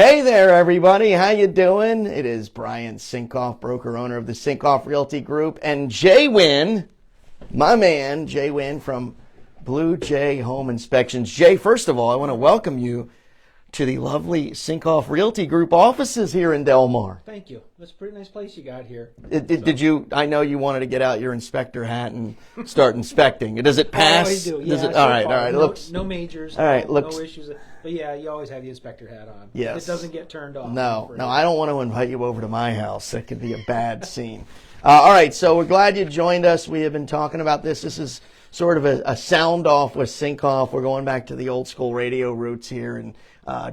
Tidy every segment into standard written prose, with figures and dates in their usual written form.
Hey there, everybody. How you doing? It is Brian Sinkoff, broker owner of the Sinkoff Realty Group, and Jay Wynn, my man, Jay Wynn from Blue Jay Home Inspections. Jay, first of all, I want to welcome you to the lovely Sinkoff Realty Group offices here in Del Mar. Thank you. That's a pretty nice place you got here. Did you? I know you wanted to get out your inspector hat and start inspecting. Does it pass? I always do. Does Yeah, it, so all right, far, all right. No majors. All right, no looks. issues. But yeah, you always have the inspector hat on. Yes. It doesn't get turned off. No, I don't want to invite you over to my house. That could be a bad scene. All right, so we're glad you joined us. We have been talking about this. This is sort of a sound off with Sinkoff. We're going back to the old school radio roots here and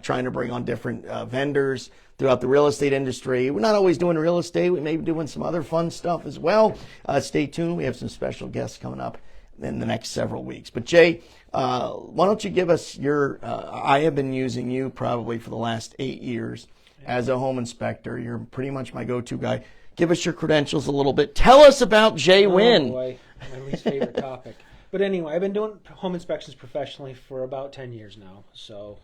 trying to bring on different vendors throughout the real estate industry. We're not always doing real estate. We may be doing some other fun stuff as well. Stay tuned. We have some special guests coming up in the next several weeks. But Jay, why don't you give us your, I have been using you probably for the last 8 years as a home inspector. You're pretty much my go-to guy. Give us your credentials a little bit. Tell us about Jay Wynn. Oh boy, my least favorite topic. But anyway, I've been doing home inspections professionally for about 10 years now. So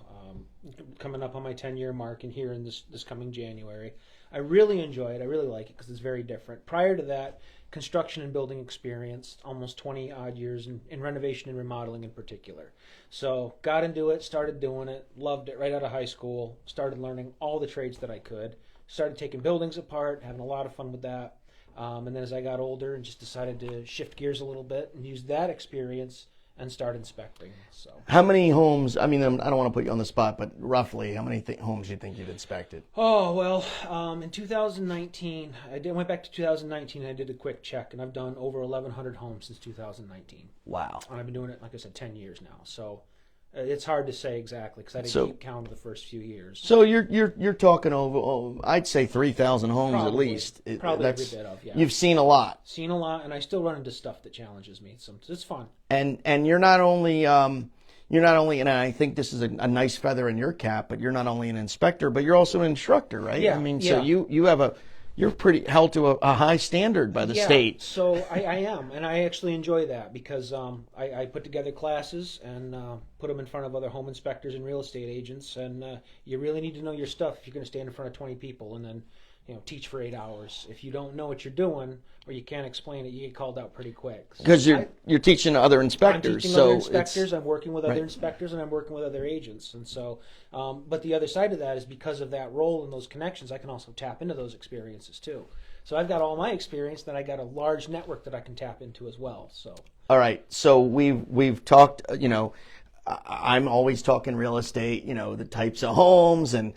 coming up on my 10-year mark and here in this coming January. I really enjoy it. I really like it because it's very different. Prior to that, construction and building experience, almost 20 odd years in renovation and remodeling in particular. So got into it, started doing it, loved it right out of high school, started learning all the trades that I could, started taking buildings apart, having a lot of fun with that. And then as I got older and just decided to shift gears a little bit and use that experience and start inspecting. So, how many homes, I mean, I don't want to put you on the spot, but roughly how many homes do you think you've inspected? Oh, well, in 2019, went back to 2019 and I did a quick check, and I've done over 1,100 homes since 2019. Wow. And I've been doing it, like I said, 10 years now. So it's hard to say exactly because I didn't keep count of the first few years. So you're talking over, I'd say 3,000 homes at least. Probably every bit of, yeah. You've seen a lot. Seen a lot, and I still run into stuff that challenges me. So it's fun. And you're not only, and I think this is a nice feather in your cap, but you're not only an inspector, but you're also an instructor, right? Yeah. I mean, yeah. so you're pretty held to a high standard by the state. So I am, and I actually enjoy that because I put together classes and put them in front of other home inspectors and real estate agents, and you really need to know your stuff if you're going to stand in front of 20 people and then teach for 8 hours. If you don't know what you're doing or you can't explain it, you get called out pretty quick. Because you're teaching other inspectors. I'm teaching other inspectors. I'm working with other inspectors, and I'm working with other agents. And so, but the other side of that is because of that role and those connections, I can also tap into those experiences too. So I've got all my experience, then I got a large network that I can tap into as well. So. All right. So we've talked. I'm always talking real estate, the types of homes and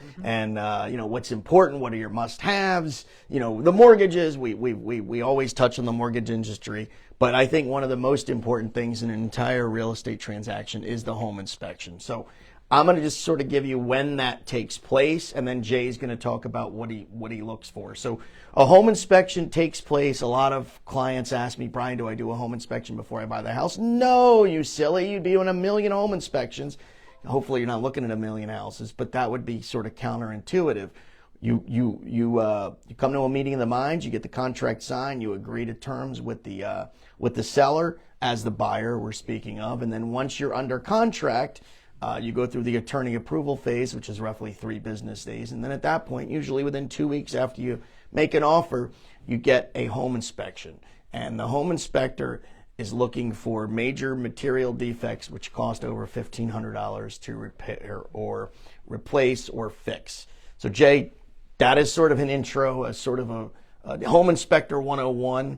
what's important, what are your must-haves, the mortgages. We always touch on the mortgage industry, but I think one of the most important things in an entire real estate transaction is the home inspection. So I'm going to just sort of give you when that takes place, and then Jay's going to talk about what he looks for. So a home inspection takes place. A lot of clients ask me, Brian, do I do a home inspection before I buy the house? No, you silly. You'd be doing 1 million home inspections. Hopefully you're not looking at 1 million houses, but that would be sort of counterintuitive. You come to a meeting of the minds, you get the contract signed, you agree to terms with the seller as the buyer we're speaking of, and then once you're under contract, you go through the attorney approval phase, which is roughly 3 business days. And then at that point, usually within 2 weeks after you make an offer, you get a home inspection. And the home inspector is looking for major material defects, which cost over $1,500 to repair or replace or fix. So Jay, that is sort of an intro, a sort of a home inspector 101.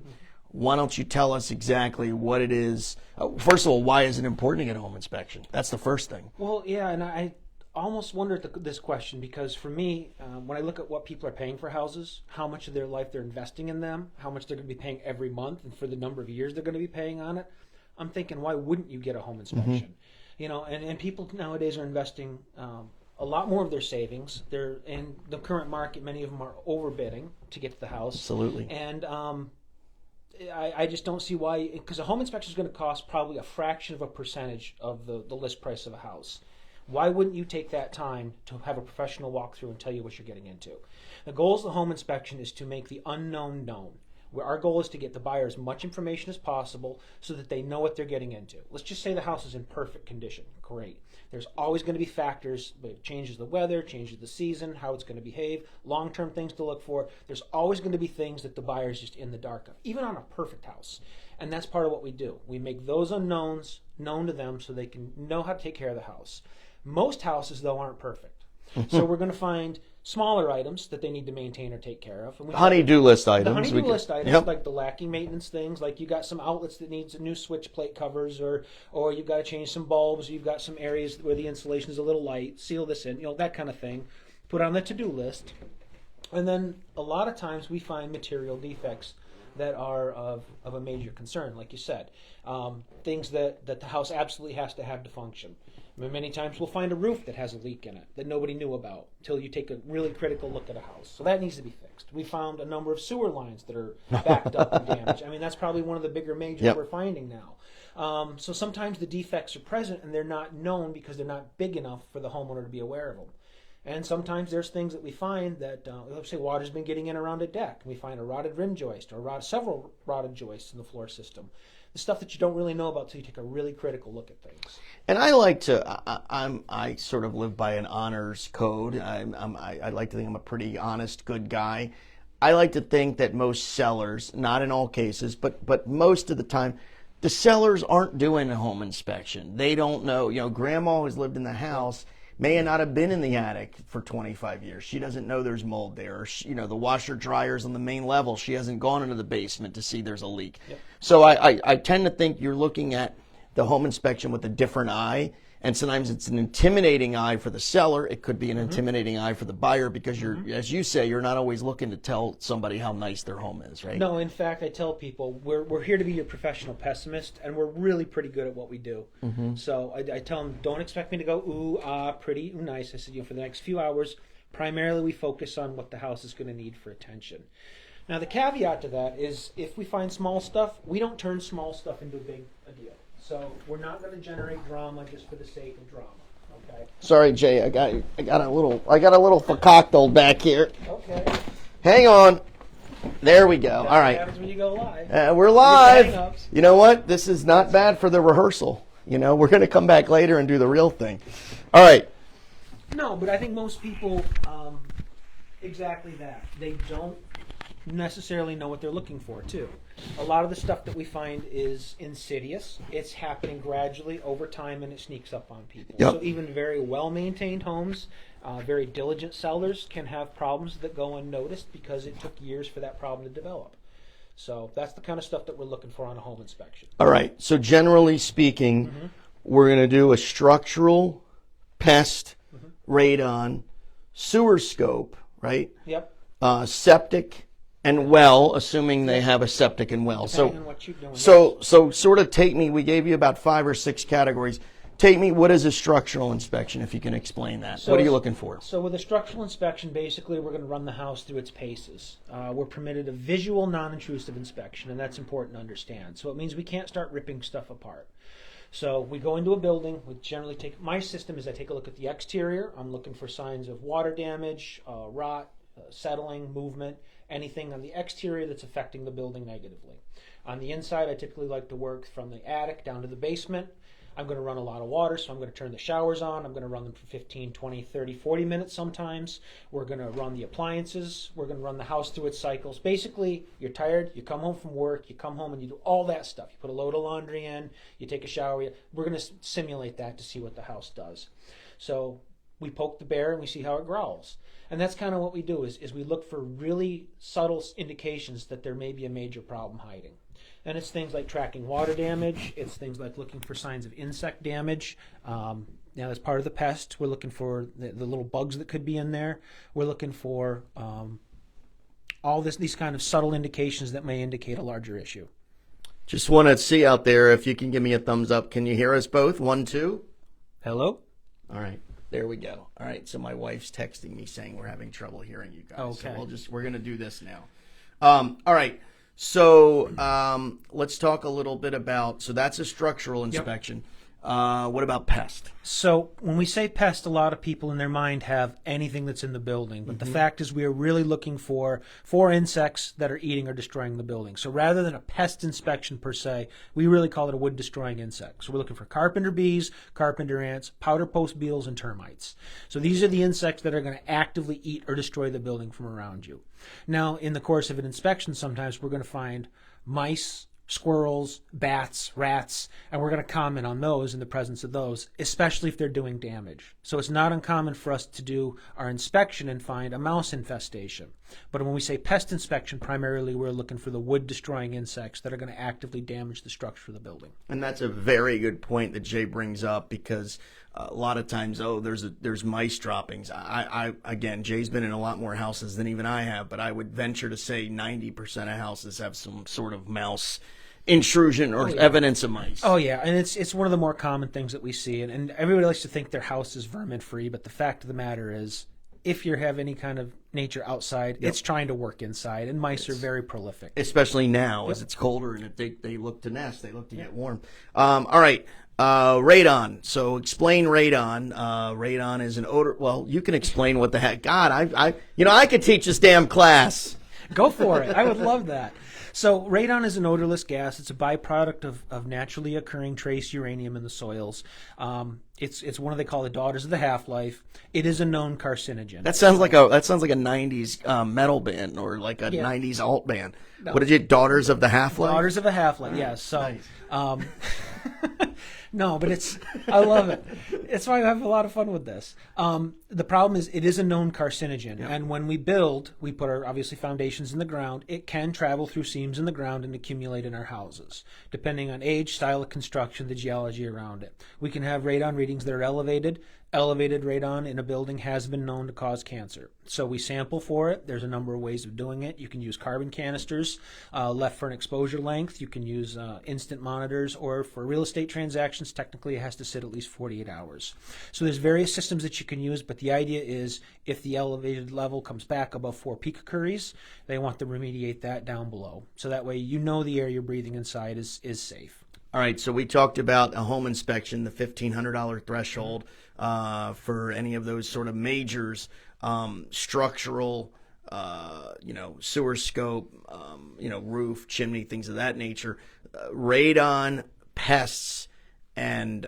Why don't you tell us exactly what it is? First of all, why is it important to get a home inspection? That's the first thing. Well, yeah, and I almost wondered this question because for me, when I look at what people are paying for houses, how much of their life they're investing in them, how much they're going to be paying every month, and for the number of years they're going to be paying on it, I'm thinking, why wouldn't you get a home inspection? And people nowadays are investing a lot more of their savings. They're in the current market. Many of them are overbidding to get to the house. Absolutely. And I just don't see why, because a home inspection is going to cost probably a fraction of a percentage of the list price of a house. Why wouldn't you take that time to have a professional walk through and tell you what you're getting into? The goal of the home inspection is to make the unknown known. where our goal is to get the buyer as much information as possible so that they know what they're getting into. Let's just say the house is in perfect condition. Great. There's always going to be factors, but it changes the weather, changes the season, how it's going to behave, long-term things to look for. There's always going to be things that the buyer's just in the dark of, even on a perfect house. And that's part of what we do. We make those unknowns known to them so they can know how to take care of the house. Most houses, though, aren't perfect. So we're going to find smaller items that they need to maintain or take care of. And Honey-do list items. The honey-do list items, yep. like the lacking maintenance things, like you got some outlets that needs new switch plate covers, or you've got to change some bulbs, you've got some areas where the insulation is a little light, seal this in, that kind of thing. Put on the to-do list. And then a lot of times we find material defects that are of a major concern, like you said. Things that the house absolutely has to have to function. I mean, many times we'll find a roof that has a leak in it that nobody knew about until you take a really critical look at a house. So that needs to be fixed. We found a number of sewer lines that are backed up and damaged. I mean, that's probably one of the bigger majors we're finding now. So sometimes the defects are present and they're not known because they're not big enough for the homeowner to be aware of them. And sometimes there's things that we find that, let's say water's been getting in around a deck. We find a rotted rim joist or several rotted joists in the floor system. The stuff that you don't really know about until you take a really critical look at things. And I like to, I sort of live by an honors code. I like to think I'm a pretty honest, good guy. I like to think that most sellers, not in all cases, but most of the time, the sellers aren't doing a home inspection. They don't know. Grandma who's lived in the house may not have been in the attic for 25 years. She doesn't know there's mold there. Or the washer dryer's on the main level. She hasn't gone into the basement to see there's a leak. Yep. So I tend to think you're looking at the home inspection with a different eye. And sometimes it's an intimidating eye for the seller. It could be an intimidating eye for the buyer because you're, as you say, you're not always looking to tell somebody how nice their home is, right? No, in fact, I tell people we're here to be your professional pessimist, and we're really pretty good at what we do. So I tell them, don't expect me to go, ooh, ah, pretty, ooh, nice. I said, for the next few hours, primarily we focus on what the house is going to need for attention. Now, the caveat to that is if we find small stuff, we don't turn small stuff into a deal. So we're not going to generate drama just for the sake of drama. Okay. Sorry, Jay. I got a little fakaktal back here. Okay. Hang on. There we go. That's all right. What happens when you go live. We're live. You know what? This is not bad for the rehearsal. We're going to come back later and do the real thing. All right. No, but I think most people, exactly that. They don't necessarily know what they're looking for, too. A lot of the stuff that we find is insidious. It's happening gradually over time, and it sneaks up on people. Yep. So even very well-maintained homes, very diligent sellers can have problems that go unnoticed because it took years for that problem to develop. So that's the kind of stuff that we're looking for on a home inspection. All right. So generally speaking, we're going to do a structural, pest, radon, sewer scope, right? Yep. Septic, and well, assuming they have a septic and well. Depending on what you're doing. So sort of take me, we gave you about 5 or 6 categories. Take me, what is a structural inspection, if you can explain that? What are you looking for? So with a structural inspection, basically we're going to run the house through its paces. We're permitted a visual, non-intrusive inspection, and that's important to understand. So it means we can't start ripping stuff apart. So we go into a building, we generally my system is I take a look at the exterior. I'm looking for signs of water damage, rot, settling, movement, anything on the exterior that's affecting the building negatively. On the inside, I typically like to work from the attic down to the basement. I'm going to run a lot of water, so I'm going to turn the showers on. I'm going to run them for 15, 20, 30, 40 minutes sometimes. We're going to run the appliances. We're going to run the house through its cycles. Basically, you're tired, you come home from work, you come home and you do all that stuff. You put a load of laundry in, you take a shower. We're going to simulate that to see what the house does. So we poke the bear and we see how it growls. And that's kind of what we do is we look for really subtle indications that there may be a major problem hiding. And it's things like tracking water damage. It's things like looking for signs of insect damage. Now, as part of the pest, we're looking for the little bugs that could be in there. We're looking for all these kind of subtle indications that may indicate a larger issue. Just want to see out there if you can give me a thumbs up. Can you hear us both? 1, 2. Hello? All right. There we go. All right. So my wife's texting me saying we're having trouble hearing you guys. Okay. So we're going to do this now. All right. So let's talk a little bit about, so that's a structural inspection. What about pest? So when we say pest, a lot of people in their mind have anything that's in the building. But the fact is we are really looking for insects that are eating or destroying the building. So rather than a pest inspection per se, we really call it a wood destroying insect. So we're looking for carpenter bees, carpenter ants, powder post beetles, and termites. So these are the insects that are going to actively eat or destroy the building from around you. Now, in the course of an inspection, sometimes we're going to find mice, squirrels, bats, rats, and we're going to comment on those in the presence of those, especially if they're doing damage. So it's not uncommon for us to do our inspection and find a mouse infestation. But when we say pest inspection, primarily we're looking for the wood-destroying insects that are going to actively damage the structure of the building. And that's a very good point that Jay brings up, because a lot of times, there's mice droppings. Again, Jay's been in a lot more houses than even I have, but I would venture to say 90% of houses have some sort of mouse intrusion or evidence of mice. Oh yeah, and it's one of the more common things that we see, and everybody likes to think their house is vermin free, but the fact of the matter is, if you have any kind of nature outside, it's trying to work inside, and mice are very prolific. Especially now as it's colder and they look to nest, they look to get warm. All right. Radon. So explain radon. Radon is an odor. Well, you can explain what the heck. God, I could teach this damn class. Go for it. I would love that. So radon is an odorless gas. It's a byproduct of naturally occurring trace uranium in the soils. It's one of they call the daughters of the half-life. It is a known carcinogen. That sounds like a 90s metal band or like a 90s alt band. No. What did you? Daughters of the half-life? Daughters of the half-life. Yes. So nice. No, but I love it. It's why I have a lot of fun with this. The problem is it is a known carcinogen. Yep. And when we build, we put our, obviously, foundations in the ground. It can travel through seams in the ground and accumulate in our houses, depending on age, style of construction, the geology around it. We can have radon readings that are elevated. Elevated radon in a building has been known to cause cancer. So we sample for it. There's a number of ways of doing it. You can use carbon canisters left for an exposure length. You can use instant monitors, or for real estate transactions, technically it has to sit at least 48 hours. So there's various systems that you can use, but the idea is if the elevated level comes back above 4 picocuries, they want to remediate that down below. So that way you know the air you're breathing inside is safe. All right, so we talked about a home inspection, the $1,500 threshold for any of those sort of majors, structural, sewer scope, roof, chimney, things of that nature. Radon, pests, and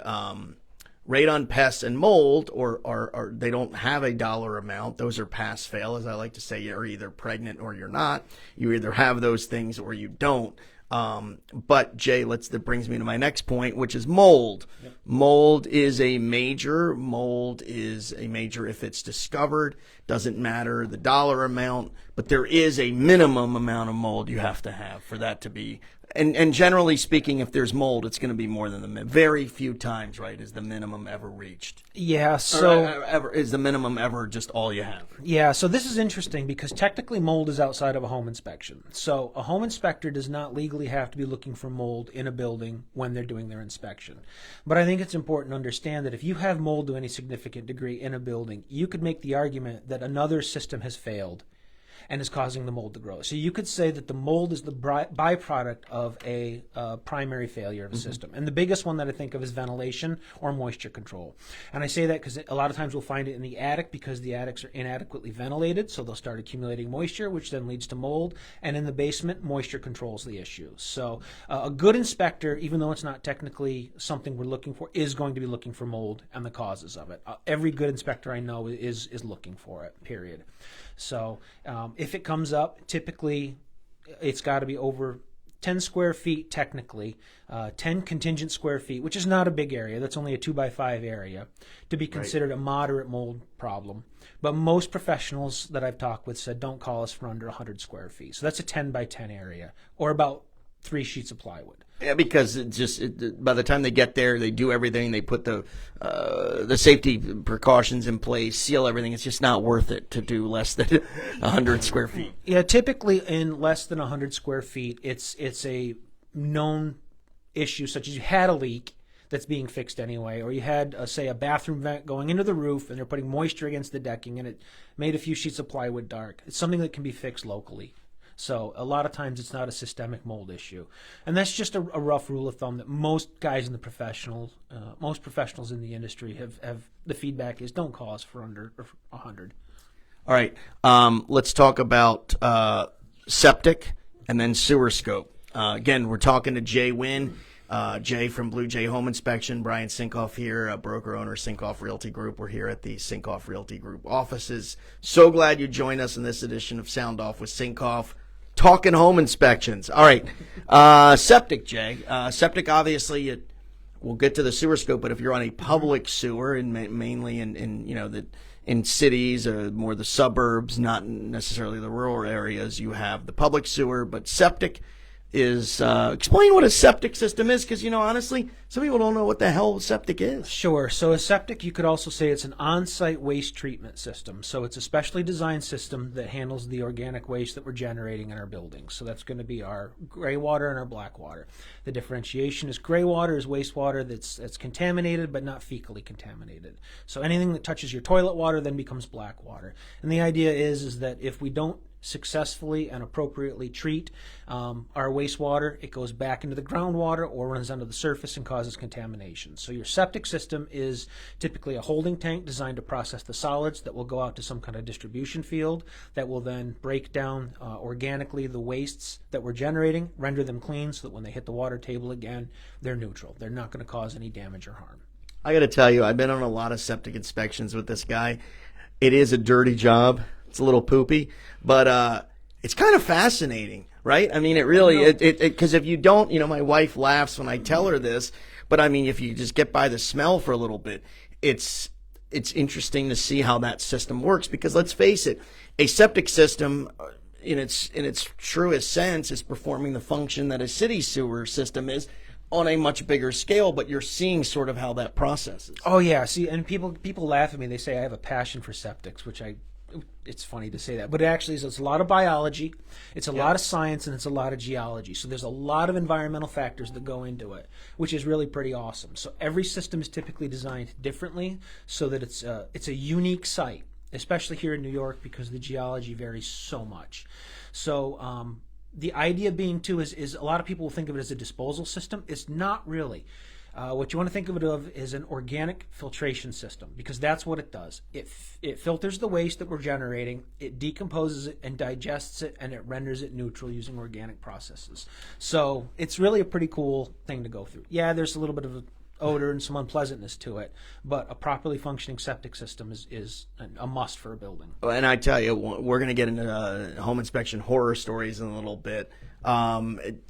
mold, or they don't have a dollar amount. Those are pass fail, as I like to say. You're either pregnant or you're not. You either have those things or you don't. But Jay, that brings me to my next point, which is mold. Yep. Mold is a major. Mold is a major if it's discovered. Doesn't matter the dollar amount, but there is a minimum amount of mold you have to have for that to be. And generally speaking, if there's mold, it's going to be more than very few times, right, is the minimum ever reached. Yeah, so... is the minimum ever just all you have? Yeah, so this is interesting because technically mold is outside of a home inspection. So a home inspector does not legally have to be looking for mold in a building when they're doing their inspection. But I think it's important to understand that if you have mold to any significant degree in a building, you could make the argument that another system has failed and is causing the mold to grow. So you could say that the mold is the byproduct of a primary failure of a system. And the biggest one that I think of is ventilation or moisture control. And I say that because a lot of times we'll find it in the attic because the attics are inadequately ventilated, so they'll start accumulating moisture, which then leads to mold. And in the basement, moisture controls the issue. So a good inspector, even though it's not technically something we're looking for, is going to be looking for mold and the causes of it. Every good inspector I know is looking for it, period. So if it comes up, typically it's got to be over 10 square feet technically, 10 contingent square feet, which is not a big area. That's only a 2x5 area, to be considered a moderate mold problem. But most professionals that I've talked with said don't call us for under 100 square feet. So that's a 10 by 10 area, or about 3 sheets of plywood. Yeah, because by the time they get there, they do everything. They put the safety precautions in place, seal everything. It's just not worth it to do less than 100 square feet. Yeah, typically in less than 100 square feet, it's a known issue, such as you had a leak that's being fixed anyway, or you had, say, a bathroom vent going into the roof, and they're putting moisture against the decking, and it made a few sheets of plywood dark. It's something that can be fixed locally. So a lot of times it's not a systemic mold issue. And that's just a rough rule of thumb that most guys in the most professionals in the industry have the feedback is don't call us for under 100. All right. Let's talk about septic and then sewer scope. Again, we're talking to Jay Wynn. Jay from Blue Jay Home Inspection, Brian Sinkoff here, a broker owner, Sinkoff Realty Group. We're here at the Sinkoff Realty Group offices. So glad you joined us in this edition of Sound Off with Sinkoff, Talkin Home Inspections. All right, septic, Jay. Septic, obviously, we'll get to the sewer scope, but if you're on a public sewer, and mainly in cities or more the suburbs, not necessarily the rural areas, you have the public sewer, but septic is explain what a septic system is, because honestly some people don't know what the hell septic is. Sure. So a septic, you could also say it's an on-site waste treatment system. So it's a specially designed system that handles the organic waste that we're generating in our buildings. So that's going to be our gray water and our black water. The differentiation is gray water is wastewater that's contaminated but not fecally contaminated. So anything that touches your toilet water then becomes black water. And the idea is that if we don't successfully and appropriately treat our wastewater, it goes back into the groundwater or runs onto the surface and causes contamination. So your septic system is typically a holding tank designed to process the solids that will go out to some kind of distribution field that will then break down organically the wastes that we're generating, render them clean so that when they hit the water table again, they're neutral. They're not going to cause any damage or harm. I got to tell you, I've been on a lot of septic inspections with this guy. It is a dirty job. It's a little poopy, but it's kind of fascinating, right? I mean, it really, because if you don't, my wife laughs when I tell her this, but I mean, if you just get by the smell for a little bit, it's interesting to see how that system works, because let's face it, a septic system in its truest sense is performing the function that a city sewer system is on a much bigger scale, but you're seeing sort of how that processes. Oh yeah, see, and people laugh at me. They say I have a passion for septics, which it's funny to say that, but it actually is. It's a lot of biology, it's a lot of science, and it's a lot of geology. So there's a lot of environmental factors that go into it, which is really pretty awesome. So every system is typically designed differently so that it's a unique site, especially here in New York because the geology varies so much. So the idea being too is a lot of people will think of it as a disposal system. It's not really. What you want to think of it is an organic filtration system, because that's what it does. It filters the waste that we're generating, it decomposes it and digests it, and it renders it neutral using organic processes. So it's really a pretty cool thing to go through. Yeah, there's a little bit of odor and some unpleasantness to it, but a properly functioning septic system is a must for a building. And I tell you, we're going to get into home inspection horror stories in a little bit.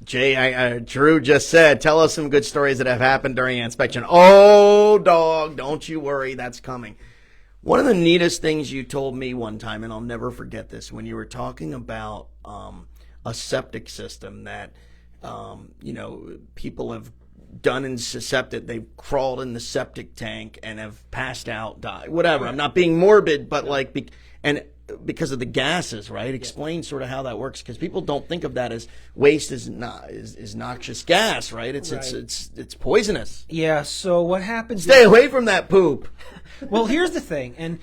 Jay, Drew just said, tell us some good stories that have happened during an inspection. Oh, dog, don't you worry, that's coming. One of the neatest things you told me one time, and I'll never forget this, when you were talking about a septic system that people have done in septic, they've crawled in the septic tank and have passed out, died, whatever. I'm not being morbid, but because of the gases, right? Explain sort of how that works, because people don't think of that as waste is noxious gas, right? It's poisonous. Yeah. So what happens? Stay away from that poop. Well, here's the thing, and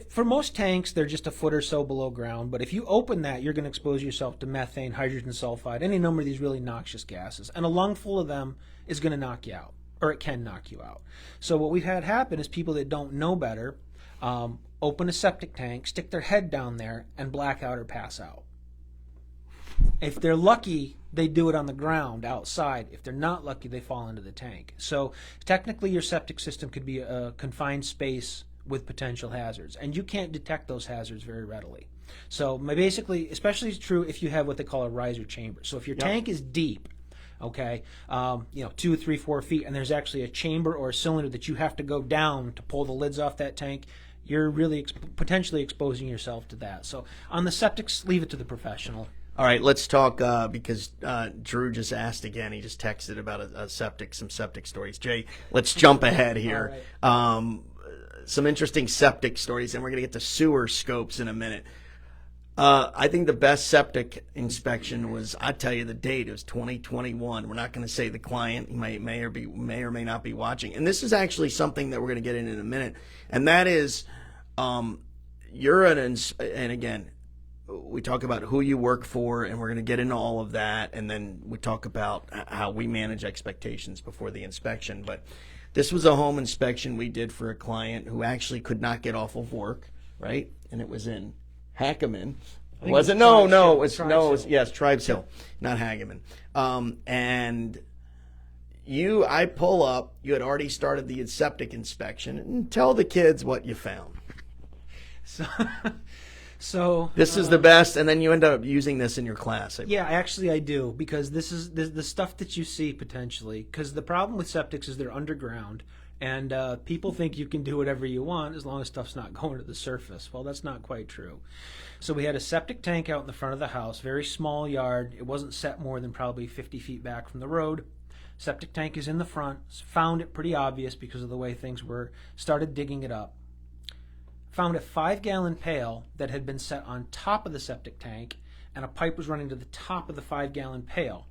for most tanks, they're just a foot or so below ground. But if you open that, you're going to expose yourself to methane, hydrogen sulfide, any number of these really noxious gases, and a lungful of them is going to knock you out, or it can knock you out. So what we've had happen is people that don't know better open a septic tank, stick their head down there, and black out or pass out. If they're lucky, they do it on the ground outside. If they're not lucky, they fall into the tank. So technically your septic system could be a confined space with potential hazards, and you can't detect those hazards very readily. So basically, especially true if you have what they call a riser chamber. So if your tank is deep, okay, 2, 3, 4 feet, and there's actually a chamber or a cylinder that you have to go down to pull the lids off that tank, you're really potentially exposing yourself to that. So on the septics, leave it to the professional. All right, let's talk, because Drew just asked again. He just texted about some septic stories. Jay, let's jump ahead here. Right. Some interesting septic stories, and we're going to get to sewer scopes in a minute. I think the best septic inspection was, I tell you the date, it was 2021. We're not going to say the client. He may or may not be watching. And this is actually something that we're going to get in a minute. And that is, and again, we talk about who you work for, and we're going to get into all of that, and then we talk about how we manage expectations before the inspection. But this was a home inspection we did for a client who actually could not get off of work, right? And it was in Hackaman. Was it? No, it was yes, Tribes Hill, not Hagaman. And I pull up. You had already started the septic inspection, and tell the kids what you found. So this is the best, and then you end up using this in your class. I do, because this is the stuff that you see potentially. Because the problem with septics is they're underground, and people think you can do whatever you want as long as stuff's not going to the surface. Well, that's not quite true. So we had a septic tank out in the front of the house, very small yard. It wasn't set more than probably 50 feet back from the road. Septic tank is in the front. Found it pretty obvious because of the way things were. Started digging it up. Found a 5-gallon pail that had been set on top of the septic tank, and a pipe was running to the top of the 5-gallon pail.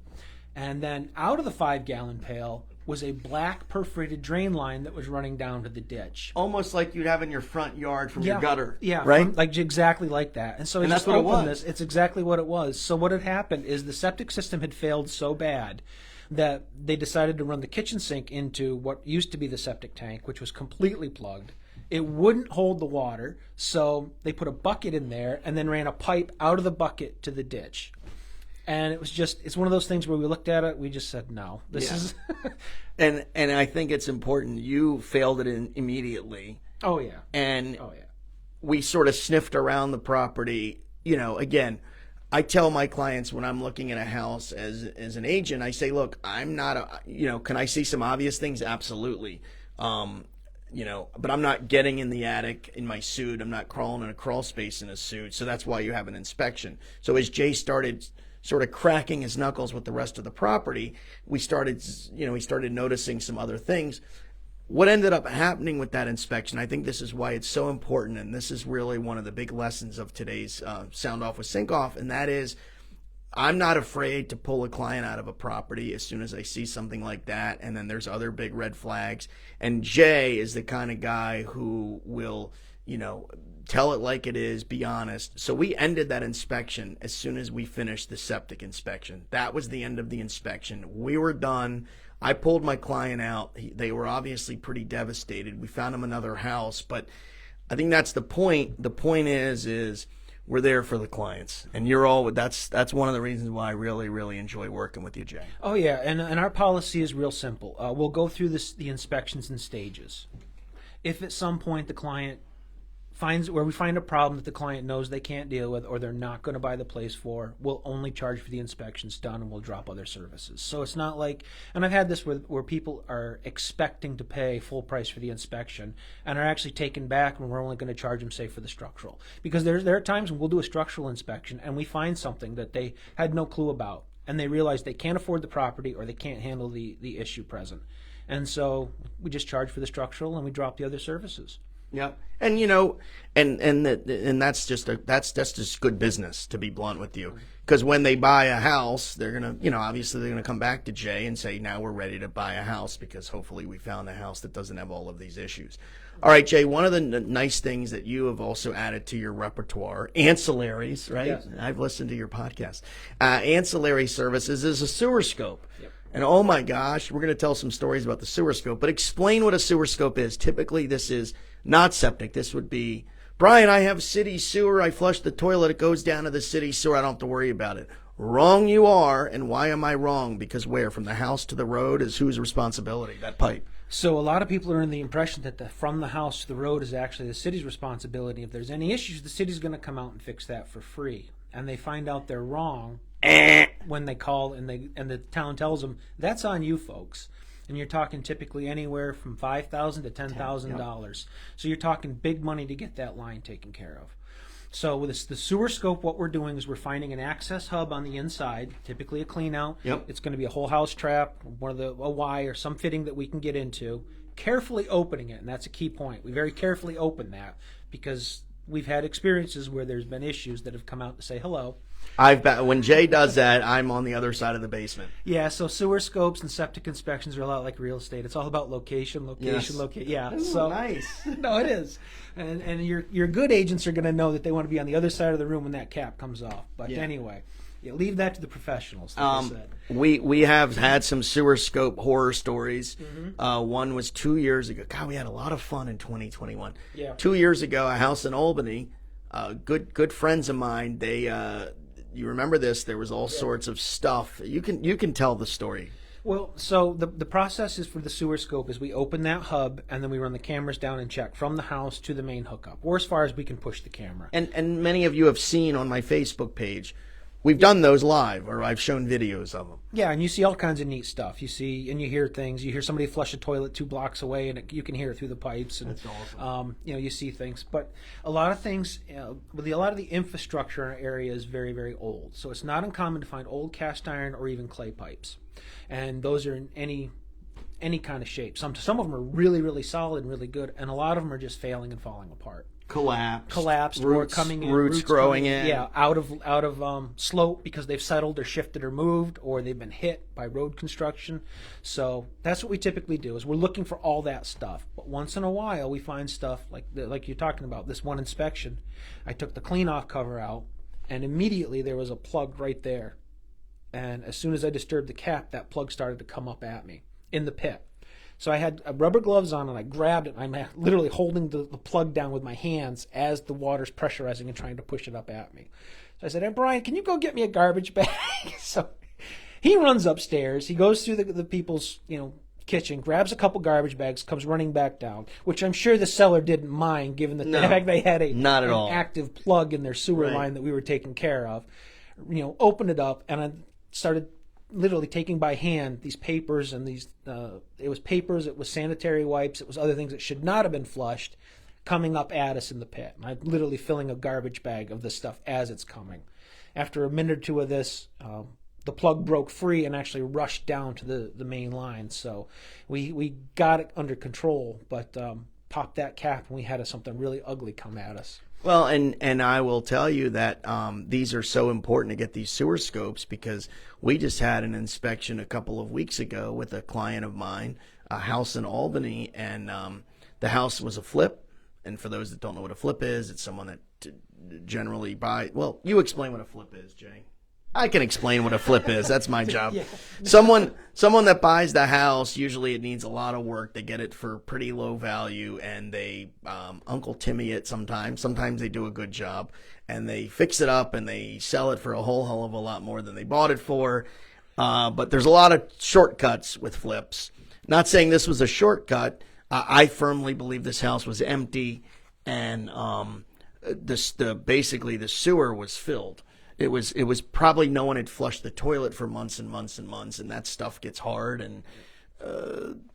And then out of the 5-gallon pail was a black perforated drain line that was running down to the ditch. Almost like you'd have in your front yard from your gutter. Yeah, right? Like exactly like that. And so and just that's what it opened was. This. It's exactly what it was. So what had happened is the septic system had failed so bad that they decided to run the kitchen sink into what used to be the septic tank, which was completely plugged. It wouldn't hold the water, so they put a bucket in there and then ran a pipe out of the bucket to the ditch. And it's one of those things where we looked at it, we just said, no, this is... and I think it's important. You failed it immediately. Oh, yeah. And we sort of sniffed around the property. You know, again, I tell my clients when I'm looking at a house as an agent, I say, look, I'm not can I see some obvious things? Absolutely. But I'm not getting in the attic in my suit. I'm not crawling in a crawl space in a suit. So that's why you have an inspection. So as Jay started sort of cracking his knuckles with the rest of the property, we started noticing some other things. What ended up happening with that inspection, I think this is why it's so important, and this is really one of the big lessons of today's Sound Off with Sinkoff, and that is I'm not afraid to pull a client out of a property as soon as I see something like that, and then there's other big red flags. And Jay is the kind of guy who will, tell it like it is, be honest. So we ended that inspection as soon as we finished the septic inspection. That was the end of the inspection. We were done. I pulled my client out. They were obviously pretty devastated. We found them another house, but I think that's the point. The point is we're there for the clients, and that's one of the reasons why I really, really enjoy working with you, Jay. Oh yeah, and our policy is real simple. We'll go through the inspections in stages. If at some point the client we find a problem that the client knows they can't deal with, or they're not going to buy the place for, we'll only charge for the inspections done, and we'll drop other services. So it's not like, and I've had this where people are expecting to pay full price for the inspection and are actually taken back when we're only going to charge them, say, for the structural. Because there are times when we'll do a structural inspection and we find something that they had no clue about, and they realize they can't afford the property or they can't handle the issue present. And so we just charge for the structural and we drop the other services. Yeah, and and that's just good business, to be blunt with you, because when they buy a house, they're gonna obviously they're gonna come back to Jay and say, now we're ready to buy a house because hopefully we found a house that doesn't have all of these issues. All right, Jay, one of the nice things that you have also added to your repertoire, ancillaries, right? Yes. I've listened to your podcast. Ancillary services is a sewer scope. Yep. And oh my gosh, we're going to tell some stories about the sewer scope, but explain what a sewer scope is. Typically, this is not septic. This would be, Brian, I have city sewer. I flush the toilet. It goes down to the city sewer. I don't have to worry about it. Wrong you are. And why am I wrong? Because where? From the house to the road is whose responsibility? That pipe. So a lot of people are in the impression that from the house to the road is actually the city's responsibility. If there's any issues, the city's going to come out and fix that for free. And they find out they're wrong when they call, and the town tells them, that's on you folks. And you're talking typically anywhere from $5,000 to $10,000. So you're talking big money to get that line taken care of. So with the sewer scope, what we're doing is we're finding an access hub on the inside, typically a clean out. Yep. It's going to be a whole house trap, a Y or some fitting that we can get into, carefully opening it, and that's a key point. We very carefully open that because we've had experiences where there's been issues that have come out to say hello. When Jay does that, I'm on the other side of the basement. Yeah, so sewer scopes and septic inspections are a lot like real estate. It's all about location. Yes. Yeah, Ooh, so nice. No, it is, and your good agents are going to know that they want to be on the other side of the room when that cap comes off. But anyway, leave that to the professionals. Like I said. We have had some sewer scope horror stories. Mm-hmm. One was 2 years ago. God, we had a lot of fun in 2021. Yeah. 2 years ago, a house in Albany. Good friends of mine. They you remember this? There was all sorts of stuff. You can tell the story. Well, so the process is for the sewer scope is we open that hub and then we run the cameras down and check from the house to the main hookup, or as far as we can push the camera. And many of you have seen on my Facebook page. We've done those live, or I've shown videos of them. Yeah, and you see all kinds of neat stuff. You see and you hear things. You hear somebody flush a toilet 2 blocks away, and you can hear it through the pipes. And, That's awesome. you see things, but a lot of things. A lot of the infrastructure in our area is very, very old. So it's not uncommon to find old cast iron or even clay pipes, and those are in any kind of shape. Some of them are really, really solid and really good, and a lot of them are just failing and falling apart. Collapsed, roots, or coming in, roots growing in. Yeah, out of slope because they've settled or shifted or moved, or they've been hit by road construction. So that's what we typically do, is we're looking for all that stuff. But once in a while we find stuff like you're talking about. This one inspection, I took the clean off cover out, and immediately there was a plug right there. And as soon as I disturbed the cap, that plug started to come up at me in the pit. So I had rubber gloves on, and I grabbed it. I'm literally holding the plug down with my hands as the water's pressurizing and trying to push it up at me. So I said, "Hey, Brian, can you go get me a garbage bag?" So he runs upstairs. He goes through the people's kitchen, grabs a couple garbage bags, comes running back down, which I'm sure the seller didn't mind, given the fact they had an active plug in their sewer line that we were taking care of. Opened it up, and I started literally taking by hand these papers and these it was papers, it was sanitary wipes, it was other things that should not have been flushed, coming up at us in the pit. And I'm literally filling a garbage bag of this stuff as it's coming. After a minute or two of this, the plug broke free and actually rushed down to the main line. So we got it under control, but popped that cap and we had something really ugly come at us. Well, and I will tell you that these are so important to get these sewer scopes, because we just had an inspection a couple of weeks ago with a client of mine, a house in Albany, and the house was a flip. And for those that don't know what a flip is, it's someone that generally buy. Well, you explain what a flip is, Jay. I can explain what a flip is. That's my job. Yeah. Someone that buys the house, usually it needs a lot of work. They get it for pretty low value, and they Uncle Timmy it sometimes. Sometimes they do a good job, and they fix it up, and they sell it for a whole hell of a lot more than they bought it for. But there's a lot of shortcuts with flips. Not saying this was a shortcut. I firmly believe this house was empty, and basically the sewer was filled. It was probably no one had flushed the toilet for months and months and months, and that stuff gets hard and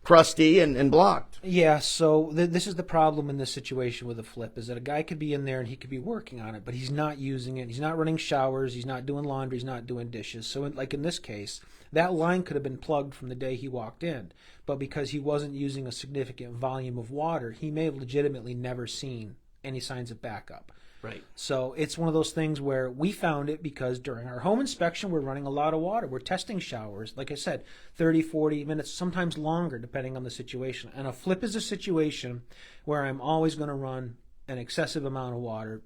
crusty and blocked. Yeah, so this is the problem in this situation with a flip, is that a guy could be in there and he could be working on it, but he's not using it. He's not running showers. He's not doing laundry. He's not doing dishes. So like in this case, that line could have been plugged from the day he walked in, but because he wasn't using a significant volume of water, he may have legitimately never seen any signs of backup. Right. So it's one of those things where we found it because during our home inspection, we're running a lot of water. We're testing showers, like I said, 30, 40 minutes, sometimes longer, depending on the situation. And a flip is a situation where I'm always going to run an excessive amount of water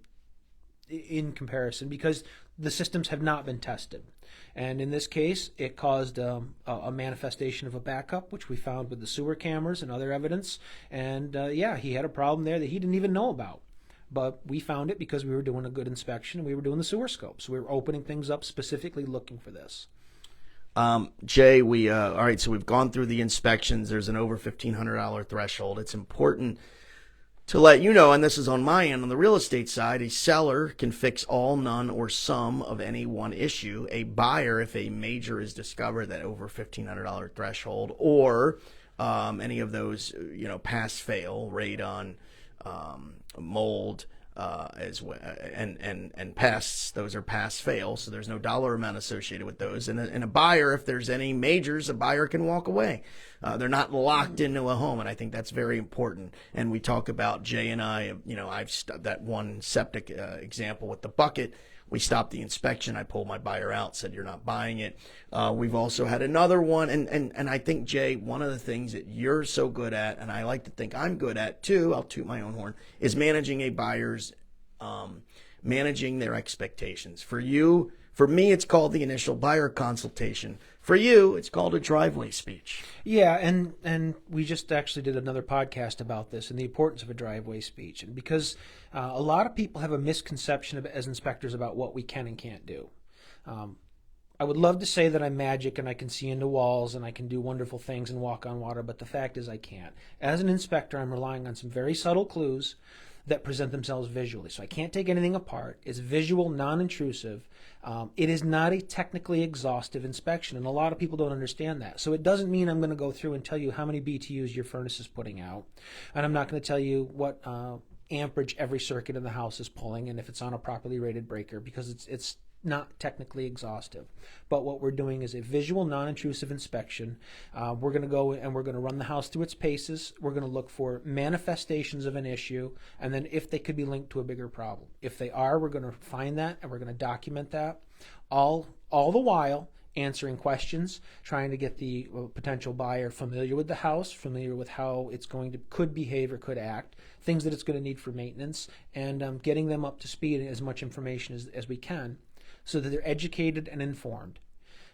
in comparison because the systems have not been tested. And in this case, it caused a manifestation of a backup, which we found with the sewer cameras and other evidence. And he had a problem there that he didn't even know about. But we found it because we were doing a good inspection and we were doing the sewer scope. So we were opening things up specifically looking for this. Jay, all right, so we've gone through the inspections. There's an over $1,500 threshold. It's important to let you know, and this is on my end, on the real estate side, a seller can fix all, none, or some of any one issue. A buyer, if a major is discovered, that over $1,500 threshold, or any of those, pass fail, radon, mold, as well, and pass. Those are pass fail, so there's no dollar amount associated with those. And a buyer, if there's any majors, a buyer can walk away. They're not locked into a home, and I think that's very important. And we talk about, Jay and I, that one septic example with the bucket. We stopped the inspection. I pulled my buyer out, said, you're not buying it. We've also had another one. And I think, Jay, one of the things that you're so good at, and I like to think I'm good at too, I'll toot my own horn, is managing a buyer's, managing their expectations. For me, it's called the initial buyer consultation. For you, it's called a driveway speech. Yeah, and we just actually did another podcast about this and the importance of a driveway speech. And because a lot of people have a misconception as inspectors about what we can and can't do. I would love to say that I'm magic and I can see into walls and I can do wonderful things and walk on water, but the fact is I can't. As an inspector, I'm relying on some very subtle clues that present themselves visually. So I can't take anything apart. It's visual, non-intrusive. It is not a technically exhaustive inspection, and a lot of people don't understand that. So it doesn't mean I'm going to go through and tell you how many BTUs your furnace is putting out, and I'm not going to tell you what amperage every circuit in the house is pulling and if it's on a properly rated breaker, because it's not technically exhaustive. But what we're doing is a visual, non-intrusive inspection. We're going to go and we're going to run the house through its paces. We're going to look for manifestations of an issue, and then if they could be linked to a bigger problem. If they are, we're going to find that and we're going to document that. All the while answering questions, trying to get the potential buyer familiar with the house, familiar with how it's could behave or could act, things that it's going to need for maintenance, and getting them up to speed and as much information as we can, so that they're educated and informed.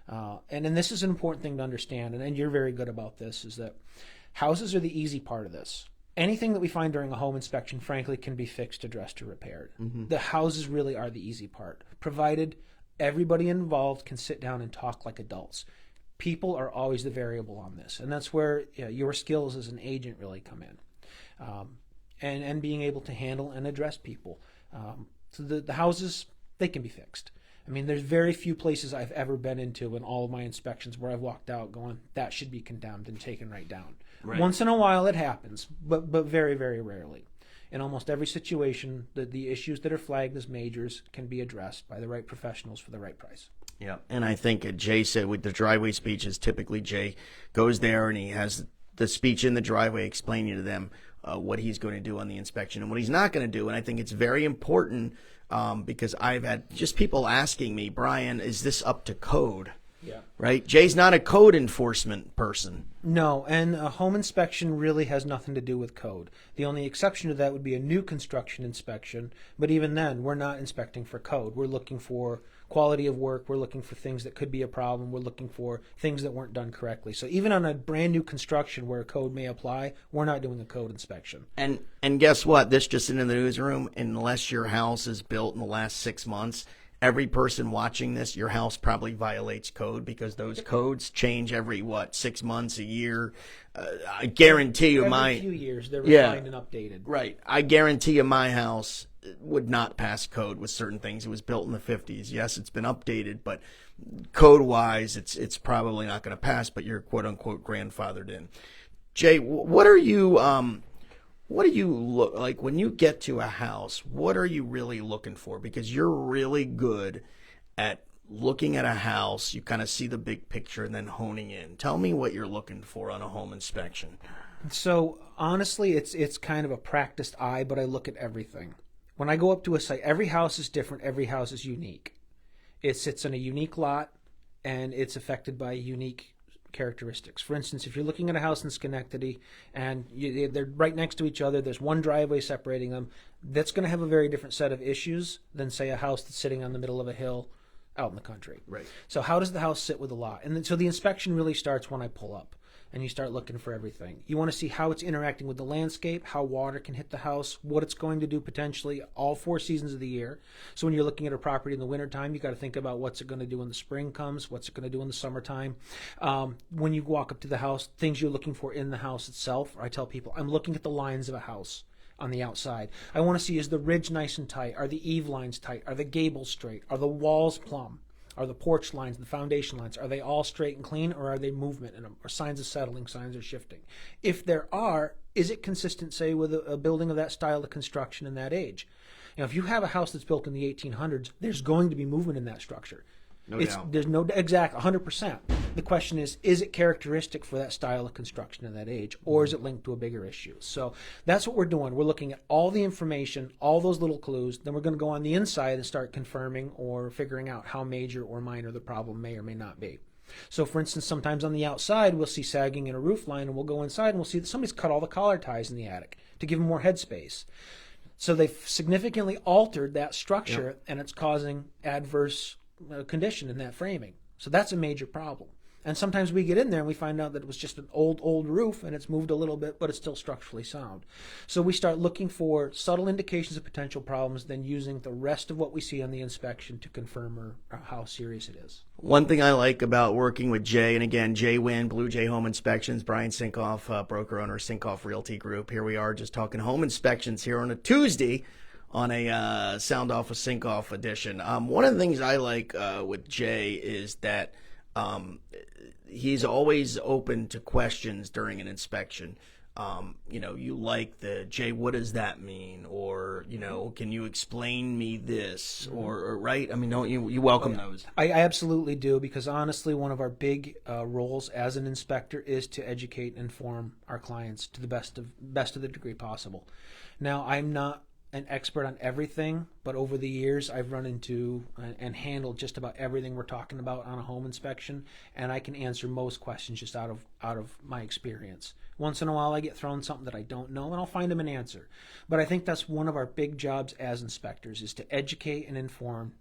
And this is an important thing to understand, and you're very good about this, is that houses are the easy part of this. Anything that we find during a home inspection, frankly, can be fixed, addressed, or repaired. Mm-hmm. The houses really are the easy part, provided everybody involved can sit down and talk like adults. People are always the variable on this, and that's where your skills as an agent really come in, and being able to handle and address people. So the houses, they can be fixed. I mean, there's very few places I've ever been into in all of my inspections where I've walked out going, that should be condemned and taken right down. Right. Once in a while it happens, but very, very rarely. In almost every situation, the issues that are flagged as majors can be addressed by the right professionals for the right price. Yeah, and I think Jay said with the driveway speeches, typically Jay goes there and he has the speech in the driveway explaining to them what he's going to do on the inspection and what he's not going to do. And I think it's very important because I've had just people asking me, Brian, is this up to code? Yeah. Right? Jay's not a code enforcement person. No, and a home inspection really has nothing to do with code. The only exception to that would be a new construction inspection, but even then, we're not inspecting for code. We're looking for quality of work. We're looking for things that could be a problem. We're looking for things that weren't done correctly. So even on a brand new construction where code may apply, we're not doing a code inspection. And guess what? This just in the newsroom, unless your house is built in the last 6 months, every person watching this, your house probably violates code because those codes change every, 6 months, a year. I guarantee you every few years they're refined and updated. Right. I guarantee you my house would not pass code with certain things. It was built in the 50s. Yes, it's been updated, but code-wise, it's probably not going to pass, but you're quote-unquote grandfathered in. Jay, what do you look like when you get to a house? What are you really looking for? Because you're really good at looking at a house. You kind of see the big picture and then honing in. Tell me what you're looking for on a home inspection. So honestly, it's kind of a practiced eye, but I look at everything. When I go up to a site, every house is different. Every house is unique. It sits in a unique lot, and it's affected by unique characteristics. For instance, if you're looking at a house in Schenectady and they're right next to each other, there's one driveway separating them, that's going to have a very different set of issues than, say, a house that's sitting on the middle of a hill out in the country. Right. So how does the house sit with the lot? And then, so the inspection really starts when I pull up and you start looking for everything. You want to see how it's interacting with the landscape, how water can hit the house, what it's going to do potentially all 4 seasons of the year. So when you're looking at a property in the wintertime, you got to think about what's it going to do when the spring comes, what's it going to do in the summertime. When you walk up to the house, things you're looking for in the house itself. I tell people, I'm looking at the lines of a house on the outside. I want to see, is the ridge nice and tight? Are the eave lines tight? Are the gables straight? Are the walls plumb? Are the porch lines, the foundation lines, are they all straight and clean, or are they movement in them, or signs of settling, signs of shifting? If there are, is it consistent, say, with a building of that style of construction in that age? If you have a house that's built in the 1800s, there's going to be movement in that structure. No doubt. There's no exact 100%. The question is it characteristic for that style of construction in that age, or is it linked to a bigger issue? So that's what we're doing. We're looking at all the information, all those little clues. Then we're going to go on the inside and start confirming or figuring out how major or minor the problem may or may not be. So, for instance, sometimes on the outside, we'll see sagging in a roof line, and we'll go inside and we'll see that somebody's cut all the collar ties in the attic to give them more headspace. So they've significantly altered that structure, and it's causing adverse condition in that framing. So that's a major problem. And sometimes we get in there and we find out that it was just an old roof and it's moved a little bit, but it's still structurally sound. So we start looking for subtle indications of potential problems, then using the rest of what we see on the inspection to confirm or how serious it is. One thing I like about working with Jay, and again, Jay Wynn, Blue Jay Home Inspections, Brian Sinkoff, broker owner, Sinkoff Realty Group. Here we are just talking home inspections here on a Tuesday on a Sound Off with Sinkoff edition. One of the things I like with Jay is that he's always open to questions during an inspection. You like the, Jay, what does that mean? Or, can you explain me this? Or right? I mean, don't you welcome those? I absolutely do, because honestly, one of our big roles as an inspector is to educate and inform our clients to the best of the degree possible. Now, I'm not an expert on everything, but over the years I've run into and handled just about everything we're talking about on a home inspection, and I can answer most questions just out of my experience. Once in a while I get thrown something that I don't know, and I'll find them an answer. But I think that's one of our big jobs as inspectors, is to educate and inform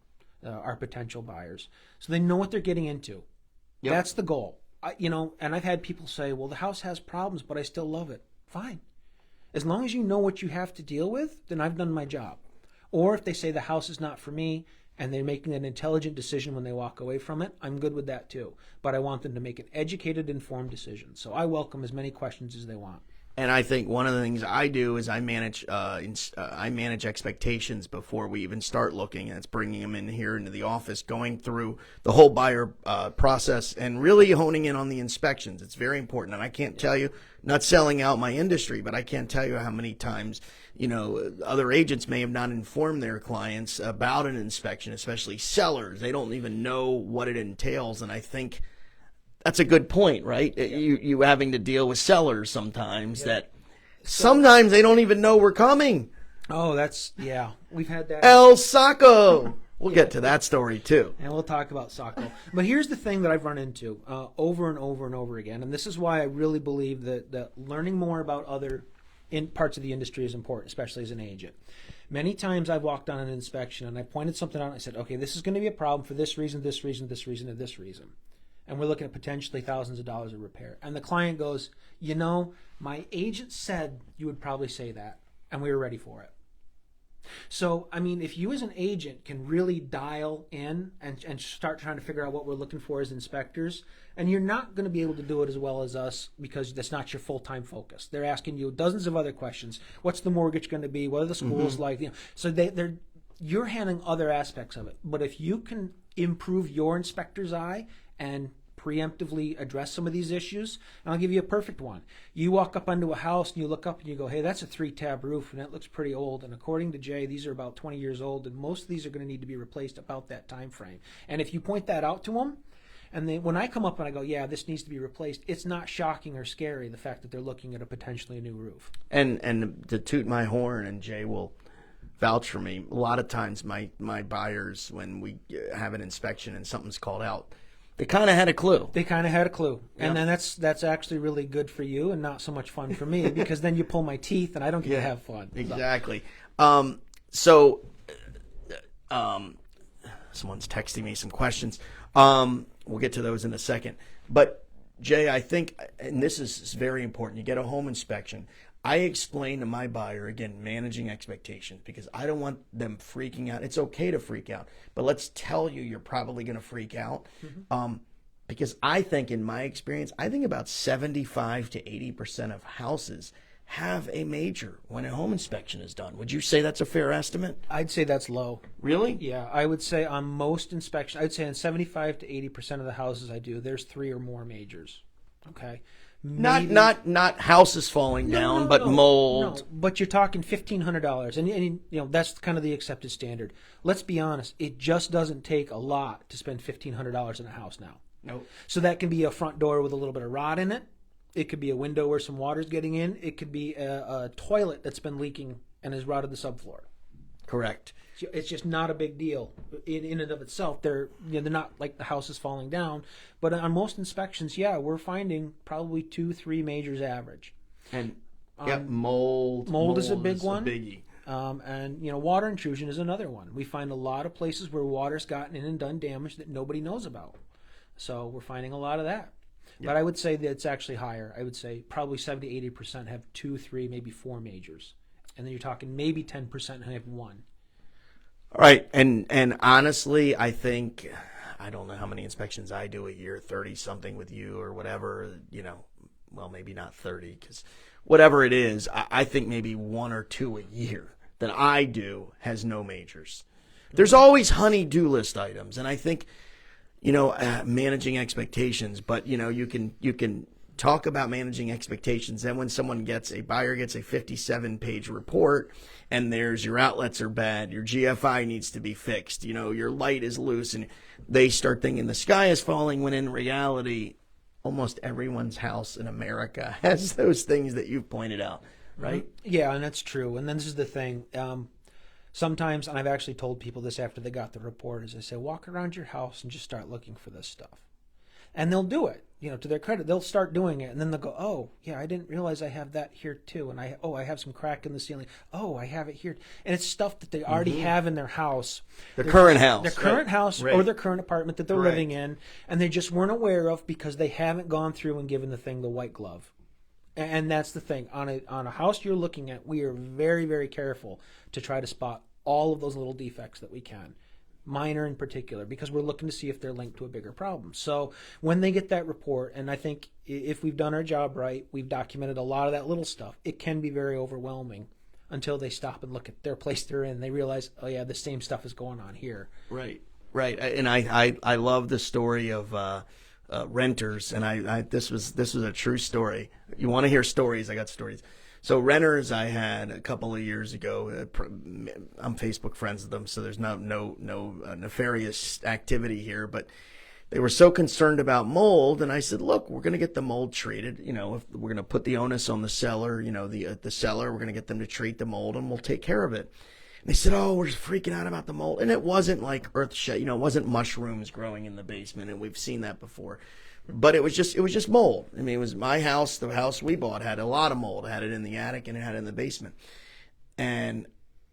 our potential buyers so they know what they're getting into. Yep. That's the goal. And I've had people say, well, the house has problems, but I still love it. Fine. As long as you know what you have to deal with, then I've done my job. Or if they say the house is not for me and they're making an intelligent decision when they walk away from it, I'm good with that too. But I want them to make an educated, informed decision. So I welcome as many questions as they want. And I think one of the things I do is I manage expectations before we even start looking. And it's bringing them in here into the office, going through the whole buyer process, and really honing in on the inspections. It's very important. And I can't tell you, not selling out my industry, but I can't tell you how many times other agents may have not informed their clients about an inspection, especially sellers. They don't even know what it entails. And I think that's a good point, right? Yeah. You having to deal with sellers sometimes that sometimes they don't even know we're coming. Oh, we've had that. El Saco. We'll get to that story too. And we'll talk about Saco. But here's the thing that I've run into over and over and over again, and this is why I really believe that learning more about other parts of the industry is important, especially as an agent. Many times I've walked on an inspection and I pointed something out and I said, okay, this is going to be a problem for this reason, this reason, this reason, and this reason. And we're looking at potentially thousands of dollars of repair. And the client goes, my agent said you would probably say that, and we were ready for it. So, I mean, if you as an agent can really dial in and start trying to figure out what we're looking for as inspectors, and you're not going to be able to do it as well as us because that's not your full-time focus. They're asking you dozens of other questions. What's the mortgage going to be? What are the schools like? So you're handling other aspects of it. But if you can improve your inspector's eye and preemptively address some of these issues, and I'll give you a perfect one. You walk up onto a house and you look up and you go, hey, that's a 3-tab roof and it looks pretty old, and according to Jay, these are about 20 years old and most of these are going to need to be replaced about that time frame. And if you point that out to them, and when I come up and I go, yeah, this needs to be replaced, it's not shocking or scary, the fact that they're looking at a potentially new roof. And to toot my horn, and Jay will vouch for me, a lot of times my buyers, when we have an inspection and something's called out, they kind of had a clue. And then that's actually really good for you and not so much fun for me, because then you pull my teeth and I don't get to have fun. Exactly. Someone's texting me some questions. We'll get to those in a second. But Jay, I think, and this is very important, you get a home inspection. I explain to my buyer, again, managing expectations, because I don't want them freaking out. It's okay to freak out, but let's tell you you're probably going to freak out. Because I think, in my experience, I think about 75 to 80% of houses have a major when a home inspection is done. Would you say that's a fair estimate? I'd say that's low. Really? Yeah, I would say on most inspections, I'd say on 75 to 80% of the houses I do, there's 3 or more majors. Okay. Not houses falling down, but mold. No, but you're talking $1,500, and that's kind of the accepted standard. Let's be honest; it just doesn't take a lot to spend $1,500 in a house now. Nope. So that can be a front door with a little bit of rot in it. It could be a window where some water's getting in. It could be a toilet that's been leaking and has rotted the subfloor. Correct. It's just not a big deal in and of itself. They're not like the house is falling down, but on most inspections, we're finding probably 2-3 majors average. And mold is a big one. Biggie. And water intrusion is another one. We find a lot of places where water's gotten in and done damage that nobody knows about. So we're finding a lot of that. Yep. But I would say that it's actually higher. I would say probably 70-80% have 2, 3, maybe 4 majors, and then you're talking maybe 10% have 1. All right, and honestly, I think, I don't know how many inspections I do a year, 30 something with you or whatever, well, maybe not 30, because whatever it is, I think maybe 1 or 2 a year that I do has no majors. There's always honey-do list items, and I think, managing expectations, but you can talk about managing expectations. Then when a buyer gets a 57-page report, and there's your outlets are bad, your GFI needs to be fixed, your light is loose, and they start thinking the sky is falling, when in reality, almost everyone's house in America has those things that you've pointed out, right? Yeah, and that's true. And then this is the thing. Sometimes, and I've actually told people this after they got the report, is I say, walk around your house and just start looking for this stuff. And they'll do it, to their credit. They'll start doing it, and then they'll go, oh, yeah, I didn't realize I have that here too. And I have some crack in the ceiling. Oh, I have it here. And it's stuff that they already have in their house. Their current house. Their current house or their current apartment that they're living in, and they just weren't aware of because they haven't gone through and given the thing the white glove. And that's the thing. On a house you're looking at, we are very, very careful to try to spot all of those little defects that we can. Minor in particular, because we're looking to see if they're linked to a bigger problem. So when they get that report, and I think if we've done our job right, we've documented a lot of that little stuff, it can be very overwhelming until they stop and look at their place they're in. They realize, oh yeah, the same stuff is going on here. Right. And I love the story of renters, and this was a true story. You want to hear stories? I got stories. So renters I had a couple of years ago, I'm Facebook friends with them, so there's no nefarious activity here, but they were so concerned about mold, and I said, look, we're going to get the mold treated. If we're going to put the onus on the seller, the seller, we're going to get them to treat the mold, and we'll take care of it. And they said, oh, we're just freaking out about the mold. And it wasn't like it wasn't mushrooms growing in the basement, and we've seen that before. But it was just mold. I mean, it was my house. The house we bought had a lot of mold. It had it in the attic and it had it in the basement. And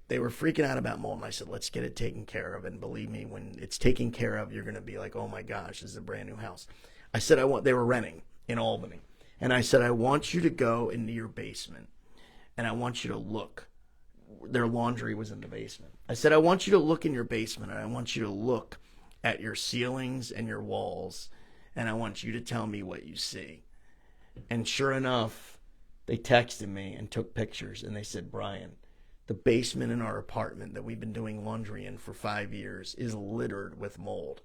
they were freaking out about mold. And I said, let's get it taken care of. And believe me, when it's taken care of, you're going to be like, oh my gosh, this is a brand new house. I said, they were renting in Albany. And I said, I want you to go into your basement and I want you to look. Their laundry was in the basement. I said, I want you to look in your basement and I want you to look at your ceilings and your walls. And I want you to tell me what you see. And sure enough, they texted me and took pictures. And they said, Brian, the basement in our apartment that we've been doing laundry in for 5 years is littered with mold.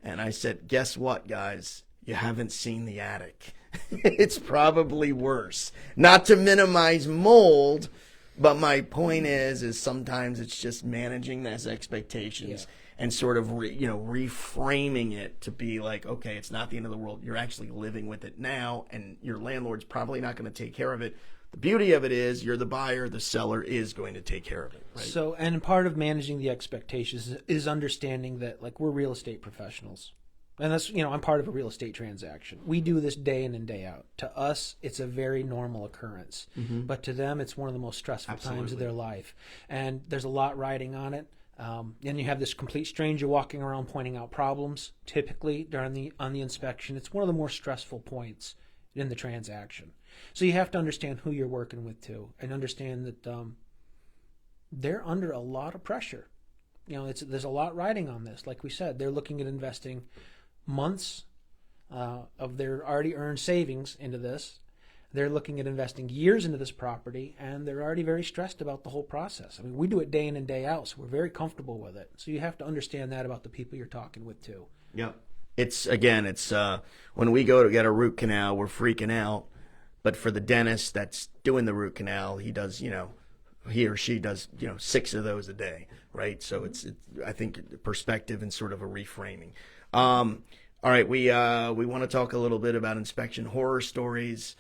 And I said, guess what, guys? You haven't seen the attic. It's probably worse. Not to minimize mold, but my point is sometimes it's just managing those expectations. Yeah. And sort of reframing it to be like, okay, it's not the end of the world. You're actually living with it now, and your landlord's probably not going to take care of it. The beauty of it is you're the buyer, the seller is going to take care of it. Right? So, and part of managing the expectations is understanding that, like, we're real estate professionals. And that's, I'm part of a real estate transaction. We do this day in and day out. To us, it's a very normal occurrence. Mm-hmm. But to them, it's one of the most stressful times of their life. And there's a lot riding on it. And you have this complete stranger walking around pointing out problems. Typically, on the inspection, it's one of the more stressful points in the transaction. So you have to understand who you're working with too, and understand that they're under a lot of pressure. There's a lot riding on this. Like we said, they're looking at investing months of their already earned savings into this. They're looking at investing years into this property, and they're already very stressed about the whole process. I mean, we do it day in and day out, so we're very comfortable with it. So you have to understand that about the people you're talking with, too. Yep. it's when we go to get a root canal, we're freaking out. But for the dentist that's doing the root canal, he does, he or she does, 6 of those a day, right? So it's I think perspective and sort of a reframing. All right, we want to talk a little bit about inspection horror stories.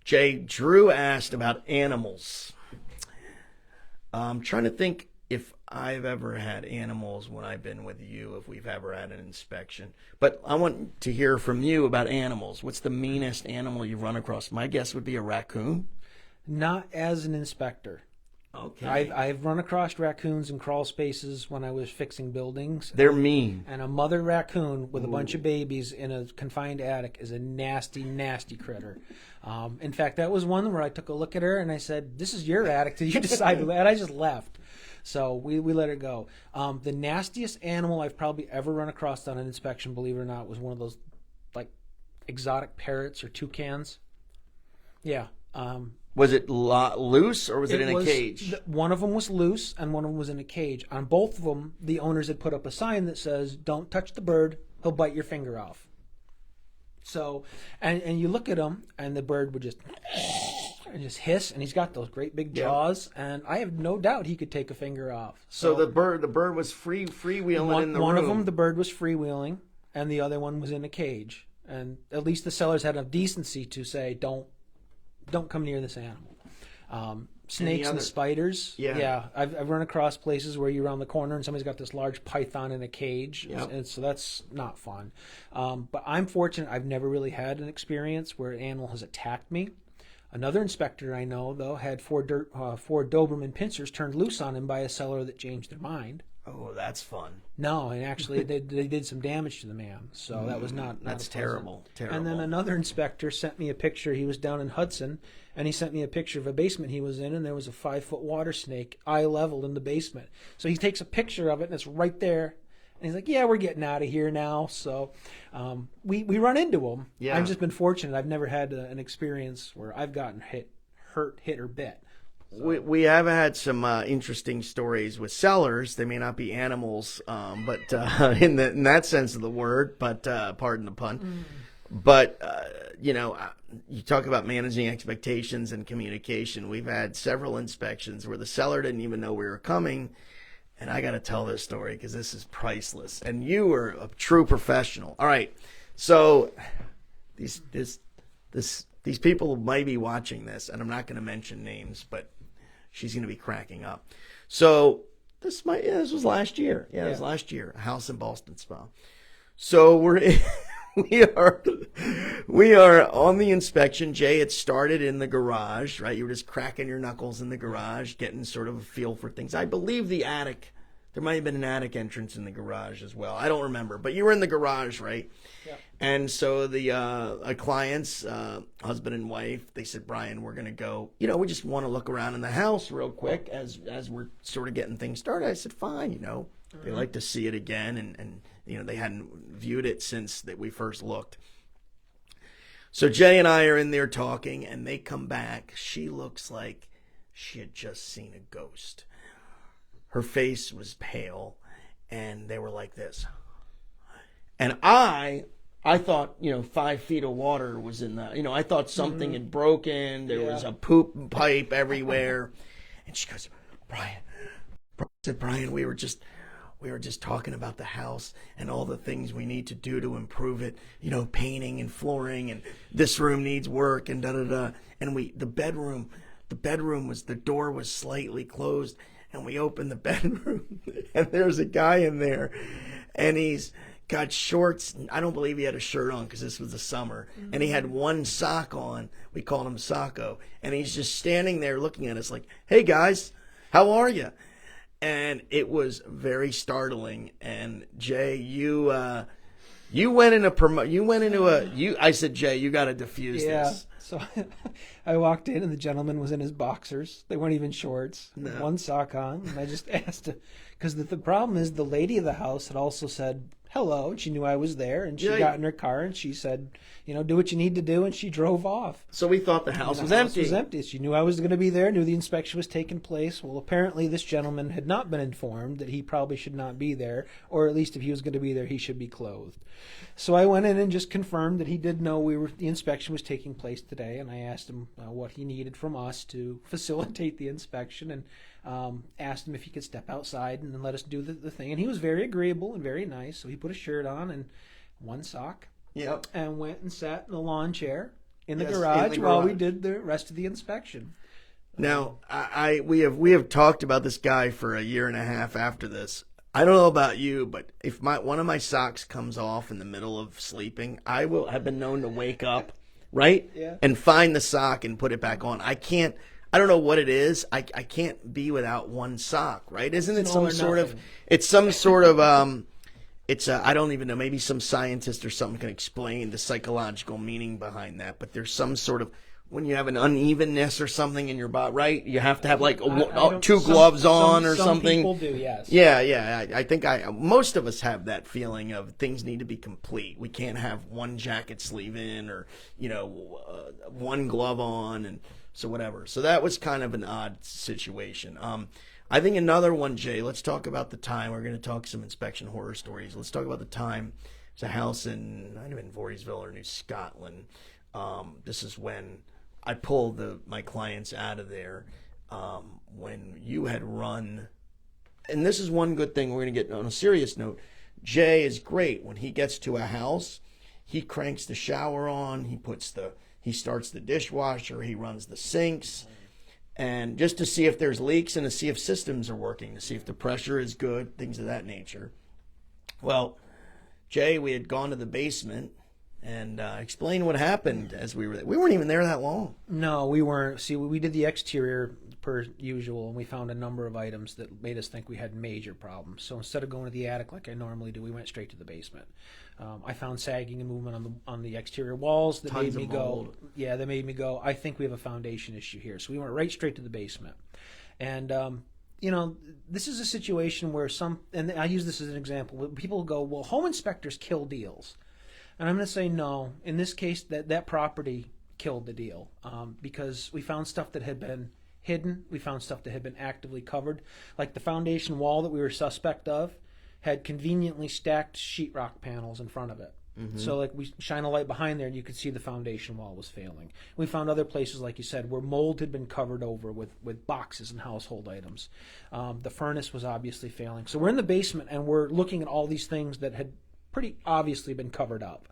Drew asked about animals. I'm trying to think if I've ever had animals when I've been with you, if we've ever had an inspection. But I want to hear from you about animals. What's the meanest animal you've run across? My guess would be a raccoon. Not as an inspector. Okay. I've run across raccoons in crawl spaces when I was fixing buildings. They're mean. And a mother raccoon with a bunch of babies in a confined attic is a nasty, nasty critter. In fact, that was one where I took a look at her and I said, "This is your attic. Did you decide to?" And I just left. So we let it go. The nastiest animal I've probably ever run across on an inspection, believe it or not, was one of those like exotic parrots or toucans. Yeah. Was it loose or was it in a cage? One of them was loose and one of them was in a cage. On both of them, the owners had put up a sign that says, "Don't touch the bird, he'll bite your finger off." So, and you look at him and the bird would just hiss, and he's got those great big jaws, and I have no doubt he could take a finger off. So the bird was freewheeling in the room. One of them, the bird was freewheeling, and the other one was in a cage. And at least the sellers had enough decency to say, don't come near this animal. Snakes and spiders. Yeah. I've run across places where you're around the corner and somebody's got this large python in a cage. Yep. And so that's not fun. But I'm fortunate I've never really had an experience where an animal has attacked me. Another inspector I know, though, had four Doberman pincers turned loose on him by a seller that changed their mind. Oh, that's fun. No, and actually they did some damage to the man, so that was not. That's terrible. And then another inspector sent me a picture. He was down in Hudson, and he sent me a picture of a basement he was in, and there was a 5-foot water snake eye level in the basement. So he takes a picture of it, and it's right there. And he's like, "Yeah, we're getting out of here now." So we run into them. Yeah. I've just been fortunate. I've never had an experience where I've gotten hit or bit. So. We have had some interesting stories with sellers. They may not be animals, but in that sense of the word, but pardon the pun. But, you talk about managing expectations and communication. We've had several inspections where the seller didn't even know we were coming. And I got to tell this story because this is priceless. And you are a true professional. All right. So these people might be watching this, and I'm not going to mention names, but she's going to be cracking up. So this was last year. Yeah, it was last year. A house in Boston Spa. So we are on the inspection. Jay, it started in the garage, right? You were just cracking your knuckles in the garage, getting sort of a feel for things. I believe the attic, there might have been an attic entrance in the garage as well. I don't remember, but you were in the garage, right? Yeah. And so the clients, husband and wife, they said, "Brian, we're going to go, we just want to look around in the house real quick as we're sort of getting things started." I said, "Fine, They like to see it again, and they hadn't viewed it since that we first looked." So Jay and I are in there talking, and they come back. She looks like she had just seen a ghost. Her face was pale, and they were like this. And I thought, 5 feet of water was in the, I thought something had broken. There was a poop pipe everywhere. And she goes, Brian, we were just talking about the house and all the things we need to do to improve it, painting and flooring, and this room needs work, and da-da-da. And the door was slightly closed, and we opened the bedroom, and there's a guy in there, and he's got shorts. I don't believe he had a shirt on because this was the summer, and he had one sock on. We called him Socko, and he's just standing there looking at us like, "Hey guys, how are you?" And it was very startling. And Jay, I said, "Jay, you got to diffuse this." So I walked in and the gentleman was in his boxers. They weren't even shorts. No. One sock on. And I just asked, because the problem is the lady of the house had also said hello. And she knew I was there. And she got in her car and she said, do what you need to do. And she drove off. So we thought the house was empty. The house was empty. She knew I was going to be there, knew the inspection was taking place. Well, apparently this gentleman had not been informed that he probably should not be there, or at least if he was going to be there, he should be clothed. So I went in and just confirmed that he did know the inspection was taking place today, and I asked him what he needed from us to facilitate the inspection, and asked him if he could step outside and then let us do the thing. And he was very agreeable and very nice, so he put a shirt on and one sock. Yep. And went and sat in the lawn chair in the garage while we did the rest of the inspection. Now, we have talked about this guy for a year and a half after this. I don't know about you, but if one of my socks comes off in the middle of sleeping, I will have been known to wake up, right? Yeah. And find the sock and put it back on. I don't know what it is. I can't be without one sock, right? Isn't it some sort of, it's some sort of, I don't even know, maybe some scientist or something can explain the psychological meaning behind that, but there's some sort of, when you have an unevenness or something in your body, right? You have to have like two gloves on or something. Some people do, yes. Yeah. I think most of us have that feeling of things need to be complete. We can't have one jacket sleeve in or, one glove on and so whatever. So that was kind of an odd situation. I think another one, Jay, let's talk about the time. We're going to talk some inspection horror stories. Let's talk about the time. It's a house in Voorheesville or New Scotland. This is when I pulled my clients out of there when you had run. And this is one good thing we're going to get on a serious note. Jay is great. When he gets to a house, he cranks the shower on. He starts the dishwasher. He runs the sinks. And just to see if there's leaks and to see if systems are working, to see if the pressure is good, things of that nature. Well, Jay, we had gone to the basement and explain what happened as we were there. We weren't even there that long. No, we weren't. See, we did the exterior per usual, and we found a number of items that made us think we had major problems. So instead of going to the attic like I normally do, we went straight to the basement. I found sagging and movement on the exterior walls that made me go. Yeah, that made me go, I think we have a foundation issue here. So we went right straight to the basement. And this is a situation where and I use this as an example, people go, well, home inspectors kill deals. And I'm going to say no. In this case, that property killed the deal because we found stuff that had been hidden. We found stuff that had been actively covered. Like the foundation wall that we were suspect of had conveniently stacked sheetrock panels in front of it. Mm-hmm. So like we shine a light behind there and you could see the foundation wall was failing. We found other places, like you said, where mold had been covered over with boxes and household items. The furnace was obviously failing. So we're in the basement and we're looking at all these things that had pretty obviously been covered up.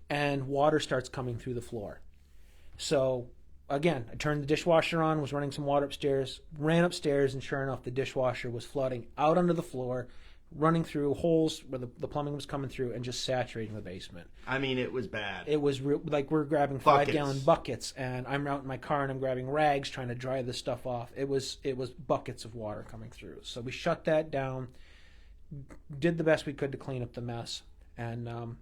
And water starts coming through the floor. So again, I turned the dishwasher on, was running some water upstairs, ran upstairs, and sure enough, the dishwasher was flooding out onto the floor, running through holes where the plumbing was coming through and just saturating the basement. I mean, it was bad. It was like we're grabbing 5-gallon buckets, and I'm out in my car and I'm grabbing rags trying to dry this stuff off. It was buckets of water coming through. So we shut that down, did the best we could to clean up the mess, and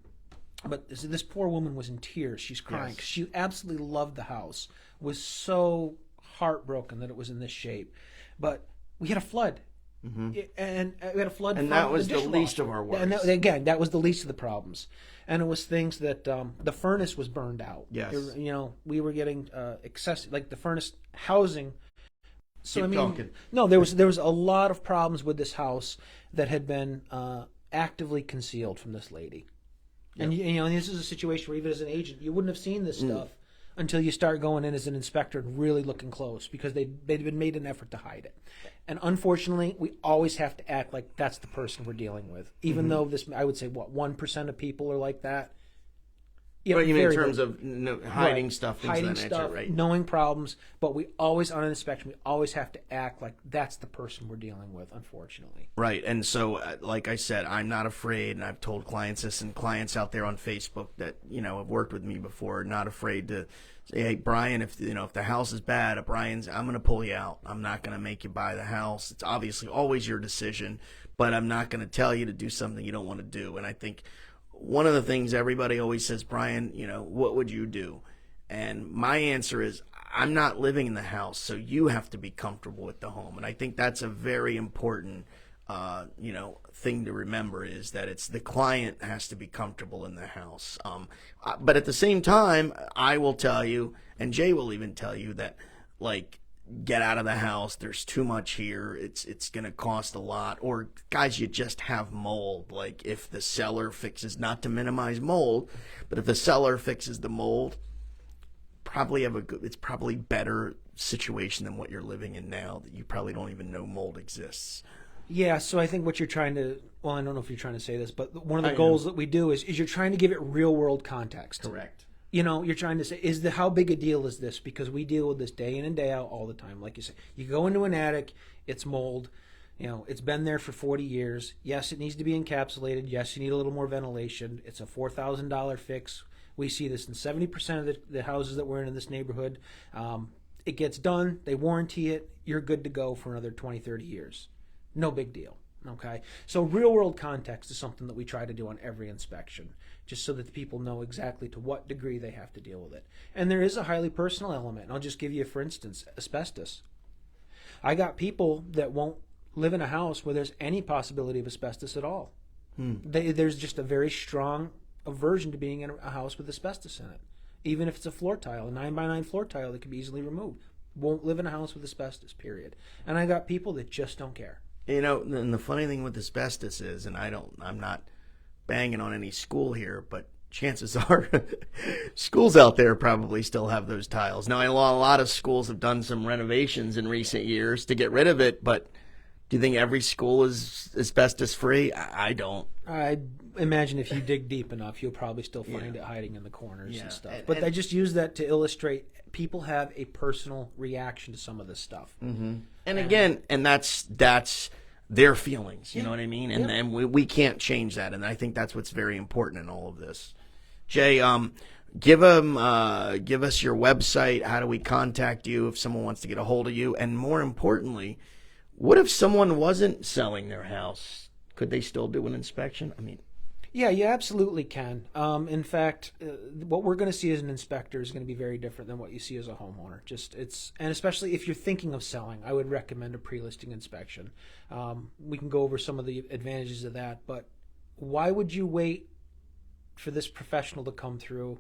but this poor woman was in tears. She's crying. Yes. She absolutely loved the house, was so heartbroken that it was in this shape. But we had a flood. Mm-hmm. And we had a flood. And that was the least of our worries. And that was the least of the problems. And it was things that the furnace was burned out. Yes. We were getting excessive, like the furnace housing. So Keep talking. No, there was a lot of problems with this house that had been actively concealed from this lady. Yep. And this is a situation where even as an agent, you wouldn't have seen this stuff until you start going in as an inspector and really looking close because they'd been made an effort to hide it. And unfortunately, we always have to act like that's the person we're dealing with, even though I would say 1% of people are like that. You mean in terms of hiding stuff, things hiding of that nature, stuff, right? Knowing problems, but we always, on an inspection, we always have to act like that's the person we're dealing with, unfortunately. Right, and so, like I said, I'm not afraid, and I've told clients this, and clients out there on Facebook that, have worked with me before, not afraid to say, hey, Brian, if the house is bad, I'm going to pull you out. I'm not going to make you buy the house. It's obviously always your decision, but I'm not going to tell you to do something you don't want to do, and I think one of the things everybody always says, Brian, what would you do? And my answer is, I'm not living in the house, so you have to be comfortable with the home. And I think that's a very important, thing to remember, is that it's the client has to be comfortable in the house. But at the same time, I will tell you, and Jay will even tell you, that, like, get out of the house. There's too much here. It's going to cost a lot. Or, guys, you just have mold. Like, if the seller fixes, not to minimize mold, but if the seller fixes the mold, it's probably better situation than what you're living in now, that you probably don't even know mold exists. Yeah, so I think what you're trying to, well, I don't know if you're trying to say this, but one of the goals that we do is you're trying to give it real world context. Correct. You're trying to say, how big a deal is this? Because we deal with this day in and day out all the time. Like you say, you go into an attic, it's mold. It's been there for 40 years. Yes, it needs to be encapsulated. Yes, you need a little more ventilation. It's a $4,000 fix. We see this in 70% of the houses that we're in this neighborhood. It gets done. They warranty it. You're good to go for another 20, 30 years. No big deal. Okay? So real-world context is something that we try to do on every inspection, just so that the people know exactly to what degree they have to deal with it. And there is a highly personal element. I'll just give you, for instance, asbestos. I got people that won't live in a house where there's any possibility of asbestos at all. There's just a very strong aversion to being in a house with asbestos in it. Even if it's a floor tile, a 9x9 floor tile that can be easily removed. Won't live in a house with asbestos, period. And I got people that just don't care. And the funny thing with asbestos is, and I'm not banging on any school here, but chances are schools out there probably still have those tiles. Now, I know a lot of schools have done some renovations in recent years to get rid of it, but do you think every school is asbestos free? I don't. I imagine if you dig deep enough, you'll probably still find it hiding in the corners and stuff. But I just use that to illustrate people have a personal reaction to some of this stuff. Mm-hmm. And again, that's their feelings. You know what I mean? And we can't change that. And I think that's what's very important in all of this. Jay, give us your website. How do we contact you if someone wants to get a hold of you? And more importantly, what if someone wasn't selling their house? Could they still do an inspection? I mean, yeah, you absolutely can. In fact, what we're going to see as an inspector is going to be very different than what you see as a homeowner. And especially if you're thinking of selling, I would recommend a pre-listing inspection. We can go over some of the advantages of that, but why would you wait for this professional to come through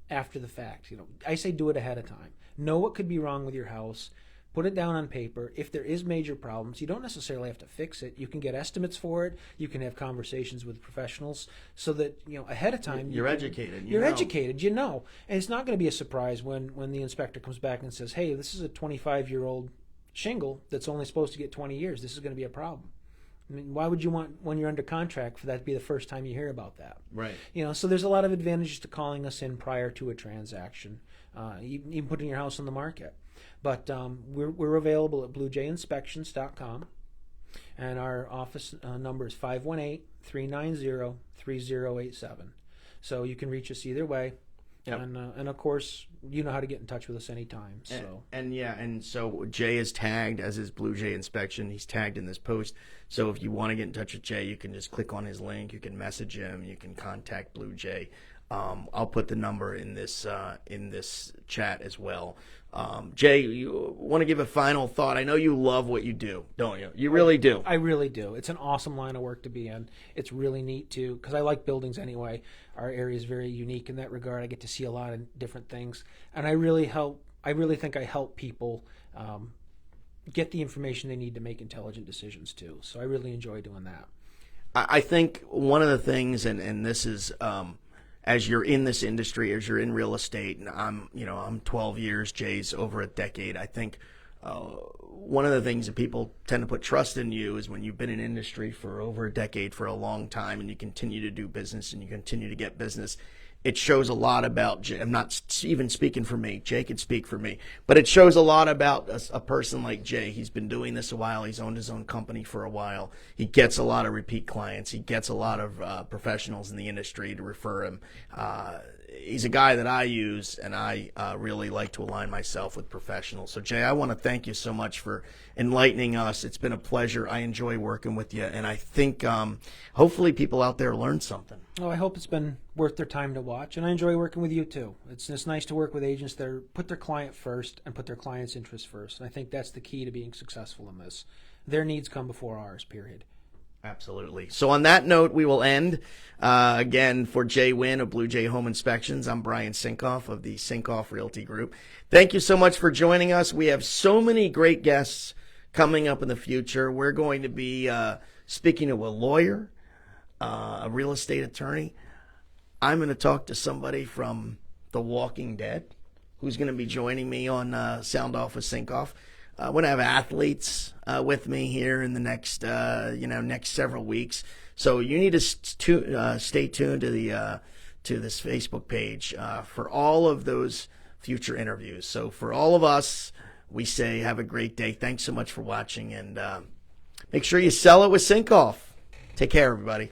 after the fact? I say do it ahead of time. Know what could be wrong with your house. Put it down on paper. If there is major problems, you don't necessarily have to fix it. You can get estimates for it. You can have conversations with professionals so that, ahead of time. You're educated. You're educated, And it's not going to be a surprise when the inspector comes back and says, hey, this is a 25-year-old shingle that's only supposed to get 20 years. This is going to be a problem. I mean, why would you want, when you're under contract, for that to be the first time you hear about that? Right. So there's a lot of advantages to calling us in prior to a transaction, even putting your house on the market. But we're available at bluejayinspections.com, and our office number is 518-390-3087. So you can reach us either way. Yep. And of course, you know how to get in touch with us anytime. So and so Jay is tagged as his Blue Jay Inspection. He's tagged in this post. So if you want to get in touch with Jay, you can just click on his link. You can message him. You can contact Blue Jay. I'll put the number in this chat as well. Jay, you want to give a final thought? I know you love what you do, don't you? You really do. I really do. It's an awesome line of work to be in. It's really neat too, because I like buildings anyway. Our area is very unique in that regard. I get to see a lot of different things, and I really think I help people get the information they need to make intelligent decisions too. So I really enjoy doing that. I think one of the things, and this is. As you're in this industry, as you're in real estate, and I'm 12 years, Jay's over a decade. I think one of the things that people tend to put trust in you is when you've been in industry for over a decade, for a long time, and you continue to do business and you continue to get business. It shows a lot about Jay. I'm not even speaking for me. Jay could speak for me. But it shows a lot about a person like Jay. He's been doing this a while. He's owned his own company for a while. He gets a lot of repeat clients. He gets a lot of professionals in the industry to refer him. He's a guy that I use, and I really like to align myself with professionals. So, Jay, I want to thank you so much for enlightening us. It's been a pleasure. I enjoy working with you, and I think hopefully people out there learned something. Oh, I hope it's been worth their time to watch, and I enjoy working with you too. It's nice to work with agents that put their client first and put their client's interests first. And I think that's the key to being successful in this. Their needs come before ours, period. Absolutely. So on that note, we will end. Again, for Jay Wynn of Blue Jay Home Inspections, I'm Brian Sinkoff of the Sinkoff Realty Group. Thank you so much for joining us. We have so many great guests coming up in the future. We're going to be speaking to a lawyer, a real estate attorney. I'm going to talk to somebody from The Walking Dead who's going to be joining me on Sound Off with Sinkoff. I'm going to have athletes with me here in the next several weeks. So you need to stay tuned to this Facebook page for all of those future interviews. So for all of us, we say have a great day. Thanks so much for watching, and make sure you sell it with Sinkoff. Take care, everybody.